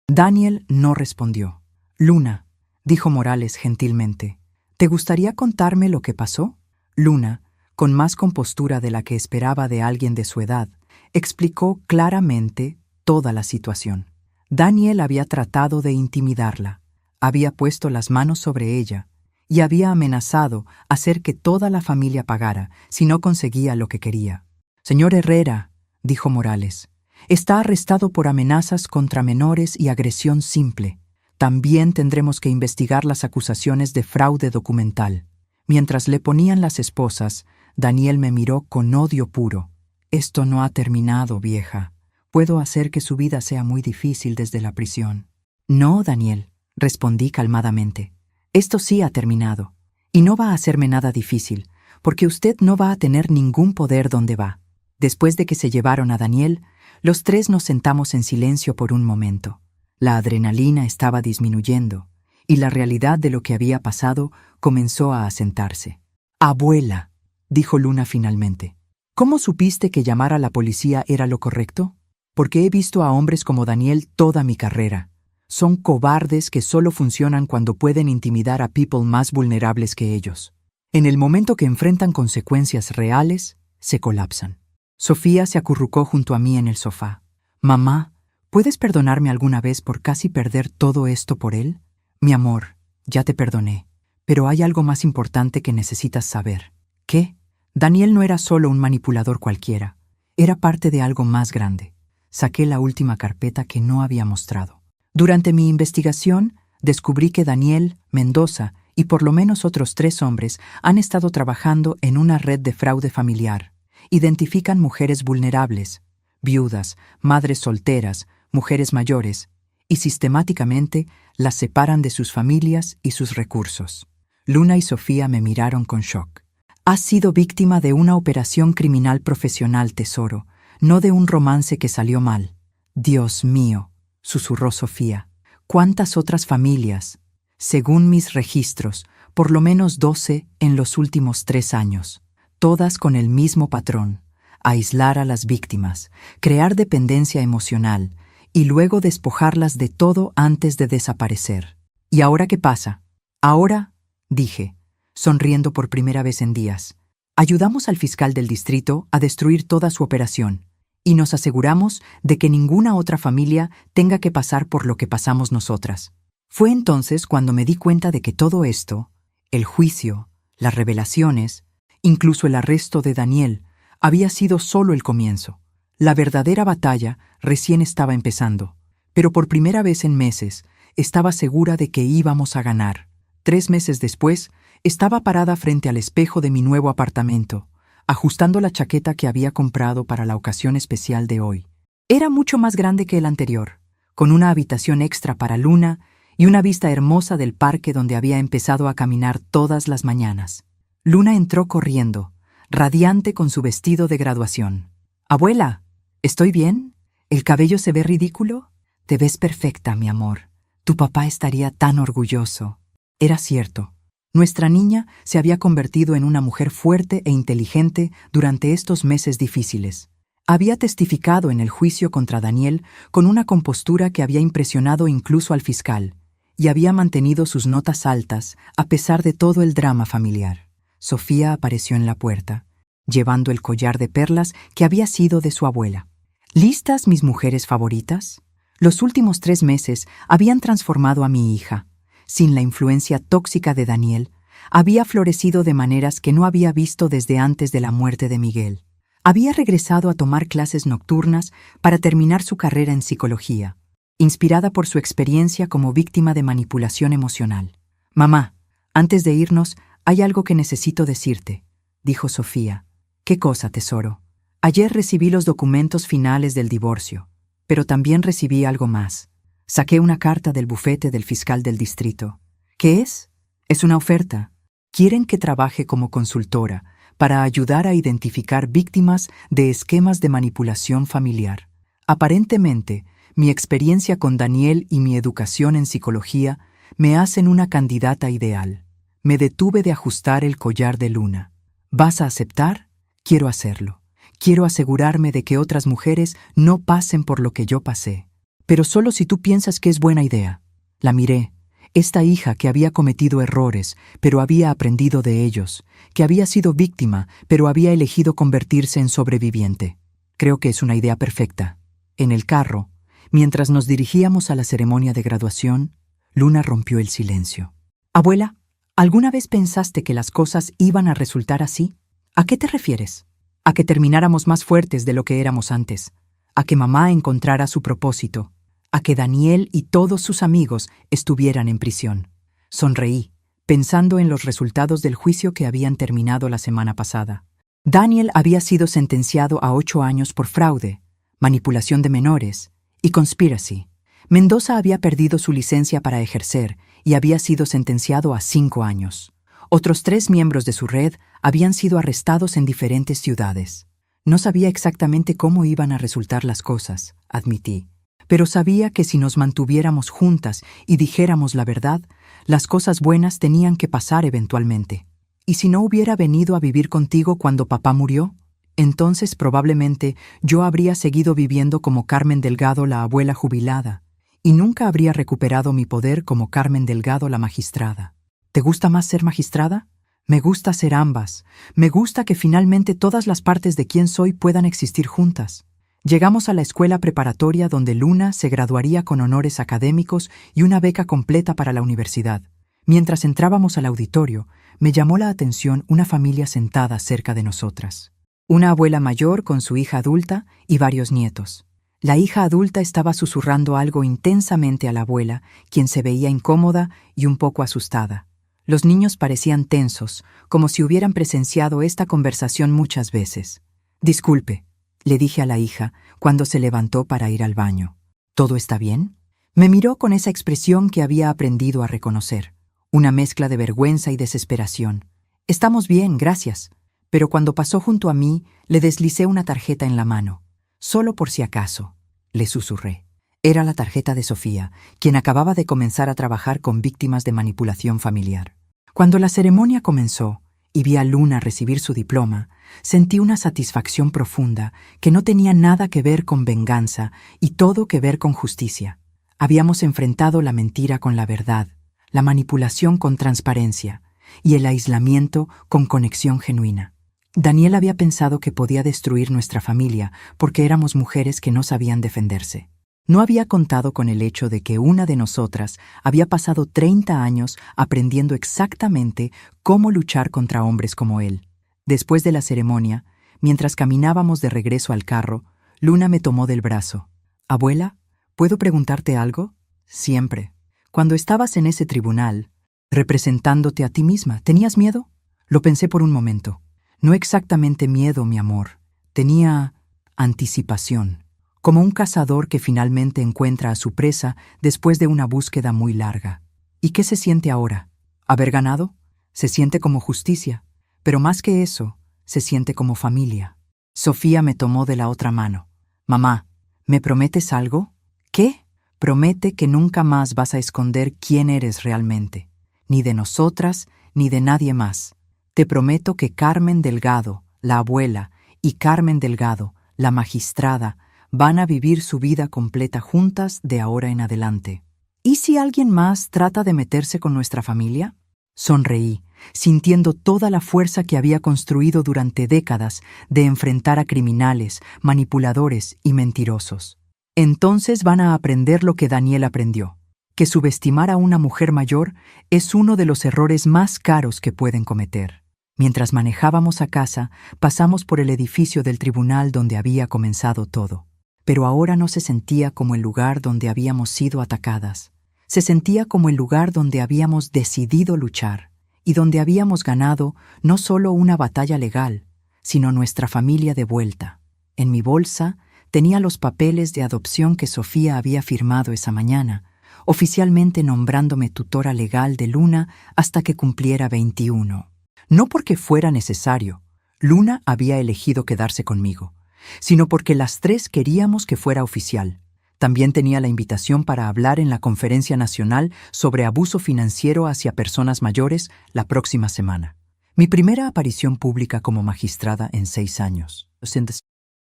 Daniel no respondió. Luna, dijo Morales gentilmente, ¿te gustaría contarme lo que pasó? Luna, con más compostura de la que esperaba de alguien de su edad, explicó claramente toda la situación. Daniel había tratado de intimidarla, había puesto las manos sobre ella y había amenazado hacer que toda la familia pagara si no conseguía lo que quería. Señor Herrera, dijo Morales, está arrestado por amenazas contra menores y agresión simple. También tendremos que investigar las acusaciones de fraude documental. Mientras le ponían las esposas, Daniel me miró con odio puro. Esto no ha terminado, vieja. Puedo hacer que su vida sea muy difícil desde la prisión. No, Daniel, respondí calmadamente. Esto sí ha terminado. Y no va a hacerme nada difícil, porque usted no va a tener ningún poder donde va. Después de que se llevaron a Daniel, los tres nos sentamos en silencio por un momento. La adrenalina estaba disminuyendo, y la realidad de lo que había pasado comenzó a asentarse. Abuela, dijo Luna finalmente, ¿cómo supiste que llamar a la policía era lo correcto? Porque he visto a hombres como Daniel toda mi carrera. Son cobardes que solo funcionan cuando pueden intimidar a people más vulnerables que ellos. En el momento que enfrentan consecuencias reales, se colapsan. Sofía se acurrucó junto a mí en el sofá. Mamá, ¿puedes perdonarme alguna vez por casi perder todo esto por él? Mi amor, ya te perdoné, pero hay algo más importante que necesitas saber. ¿Qué? Daniel no era solo un manipulador cualquiera, era parte de algo más grande. Saqué la última carpeta que no había mostrado. Durante mi investigación, descubrí que Daniel, Mendoza y por lo menos otros 3 hombres han estado trabajando en una red de fraude familiar. Identifican mujeres vulnerables, viudas, madres solteras, mujeres mayores, y sistemáticamente las separan de sus familias y sus recursos. Luna y Sofía me miraron con shock. Has sido víctima de una operación criminal profesional, tesoro, no de un romance que salió mal. Dios mío, susurró Sofía. ¿Cuántas otras familias? Según mis registros, por lo menos 12 en los últimos 3 años. Todas con el mismo patrón: aislar a las víctimas, crear dependencia emocional y luego despojarlas de todo antes de desaparecer. ¿Y ahora qué pasa? Ahora, dije, sonriendo por primera vez en días, ayudamos al fiscal del distrito a destruir toda su operación y nos aseguramos de que ninguna otra familia tenga que pasar por lo que pasamos nosotras. Fue entonces cuando me di cuenta de que todo esto, el juicio, las revelaciones, incluso el arresto de Daniel, había sido solo el comienzo. La verdadera batalla recién estaba empezando, pero por primera vez en meses estaba segura de que íbamos a ganar. 3 meses después, estaba parada frente al espejo de mi nuevo apartamento, ajustando la chaqueta que había comprado para la ocasión especial de hoy. Era mucho más grande que el anterior, con una habitación extra para Luna y una vista hermosa del parque donde había empezado a caminar todas las mañanas. Luna entró corriendo, radiante con su vestido de graduación. «Abuela, ¿estoy bien? ¿El cabello se ve ridículo? Te ves perfecta, mi amor. Tu papá estaría tan orgulloso». Era cierto. Nuestra niña se había convertido en una mujer fuerte e inteligente durante estos meses difíciles. Había testificado en el juicio contra Daniel con una compostura que había impresionado incluso al fiscal, y había mantenido sus notas altas a pesar de todo el drama familiar. Sofía apareció en la puerta, llevando el collar de perlas que había sido de su abuela. ¿Listas, mis mujeres favoritas? Los últimos 3 meses habían transformado a mi hija. Sin la influencia tóxica de Daniel, había florecido de maneras que no había visto desde antes de la muerte de Miguel. Había regresado a tomar clases nocturnas para terminar su carrera en psicología, inspirada por su experiencia como víctima de manipulación emocional. «Mamá, antes de irnos, hay algo que necesito decirte», dijo Sofía. «¿Qué cosa, tesoro?» «Ayer recibí los documentos finales del divorcio, pero también recibí algo más. Saqué una carta del bufete del fiscal del distrito. ¿Qué es? Es una oferta. Quieren que trabaje como consultora para ayudar a identificar víctimas de esquemas de manipulación familiar. Aparentemente, mi experiencia con Daniel y mi educación en psicología me hacen una candidata ideal. Me detuve de ajustar el collar de Luna. ¿Vas a aceptar? Quiero hacerlo. Quiero asegurarme de que otras mujeres no pasen por lo que yo pasé. Pero solo si tú piensas que es buena idea». La miré. Esta hija que había cometido errores, pero había aprendido de ellos, que había sido víctima, pero había elegido convertirse en sobreviviente. Creo que es una idea perfecta. En el carro, mientras nos dirigíamos a la ceremonia de graduación, Luna rompió el silencio. «Abuela, ¿alguna vez pensaste que las cosas iban a resultar así? ¿A qué te refieres? A que termináramos más fuertes de lo que éramos antes, a que mamá encontrara su propósito, a que Daniel y todos sus amigos estuvieran en prisión». Sonreí, pensando en los resultados del juicio que habían terminado la semana pasada. Daniel había sido sentenciado a 8 años por fraude, manipulación de menores y conspiracy. Mendoza había perdido su licencia para ejercer y había sido sentenciado a 5 años. Otros 3 miembros de su red habían sido arrestados en diferentes ciudades. No sabía exactamente cómo iban a resultar las cosas, admití, pero sabía que si nos mantuviéramos juntas y dijéramos la verdad, las cosas buenas tenían que pasar eventualmente. ¿Y si no hubiera venido a vivir contigo cuando papá murió? Entonces probablemente yo habría seguido viviendo como Carmen Delgado, la abuela jubilada, y nunca habría recuperado mi poder como Carmen Delgado, la magistrada. ¿Te gusta más ser magistrada? Me gusta ser ambas. Me gusta que finalmente todas las partes de quién soy puedan existir juntas. Llegamos a la escuela preparatoria donde Luna se graduaría con honores académicos y una beca completa para la universidad. Mientras entrábamos al auditorio, me llamó la atención una familia sentada cerca de nosotras. Una abuela mayor con su hija adulta y varios nietos. La hija adulta estaba susurrando algo intensamente a la abuela, quien se veía incómoda y un poco asustada. Los niños parecían tensos, como si hubieran presenciado esta conversación muchas veces. «Disculpe», le dije a la hija cuando se levantó para ir al baño. «¿Todo está bien?». Me miró con esa expresión que había aprendido a reconocer, una mezcla de vergüenza y desesperación. «Estamos bien, gracias». Pero cuando pasó junto a mí, le deslicé una tarjeta en la mano. «Solo por si acaso», le susurré. Era la tarjeta de Sofía, quien acababa de comenzar a trabajar con víctimas de manipulación familiar. Cuando la ceremonia comenzó y vi a Luna recibir su diploma, sentí una satisfacción profunda que no tenía nada que ver con venganza y todo que ver con justicia. Habíamos enfrentado la mentira con la verdad, la manipulación con transparencia y el aislamiento con conexión genuina. Daniel había pensado que podía destruir nuestra familia porque éramos mujeres que no sabían defenderse. No había contado con el hecho de que una de nosotras había pasado 30 años aprendiendo exactamente cómo luchar contra hombres como él. Después de la ceremonia, mientras caminábamos de regreso al carro, Luna me tomó del brazo. «Abuela, ¿puedo preguntarte algo?». «Siempre». «Cuando estabas en ese tribunal, representándote a ti misma, ¿tenías miedo?». Lo pensé por un momento. «No exactamente miedo, mi amor. Tenía anticipación, como un cazador que finalmente encuentra a su presa después de una búsqueda muy larga». «¿Y qué se siente ahora?». «¿Haber ganado?». «Se siente como justicia, pero más que eso, se siente como familia». Sofía me tomó de la otra mano. «Mamá, ¿me prometes algo?». «¿Qué?». «Promete que nunca más vas a esconder quién eres realmente, ni de nosotras, ni de nadie más. Te prometo que Carmen Delgado, la abuela, y Carmen Delgado, la magistrada, van a vivir su vida completa juntas de ahora en adelante». «¿Y si alguien más trata de meterse con nuestra familia?». Sonreí, sintiendo toda la fuerza que había construido durante décadas de enfrentar a criminales, manipuladores y mentirosos. «Entonces van a aprender lo que Daniel aprendió, que subestimar a una mujer mayor es uno de los errores más caros que pueden cometer». Mientras manejábamos a casa, pasamos por el edificio del tribunal donde había comenzado todo. Pero ahora no se sentía como el lugar donde habíamos sido atacadas. Se sentía como el lugar donde habíamos decidido luchar y donde habíamos ganado no solo una batalla legal, sino nuestra familia de vuelta. En mi bolsa tenía los papeles de adopción que Sofía había firmado esa mañana, oficialmente nombrándome tutora legal de Luna hasta que cumpliera 21. No porque fuera necesario, Luna había elegido quedarse conmigo, sino porque las tres queríamos que fuera oficial. También tenía la invitación para hablar en la Conferencia Nacional sobre abuso financiero hacia personas mayores la próxima semana. Mi primera aparición pública como magistrada en 6 años.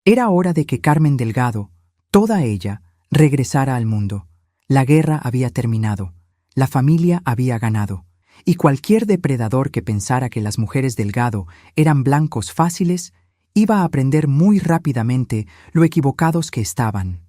Era hora de que Carmen Delgado, toda ella, regresara al mundo. La guerra había terminado, la familia había ganado, y cualquier depredador que pensara que las mujeres Delgado eran blancos fáciles iba a aprender muy rápidamente lo equivocados que estaban.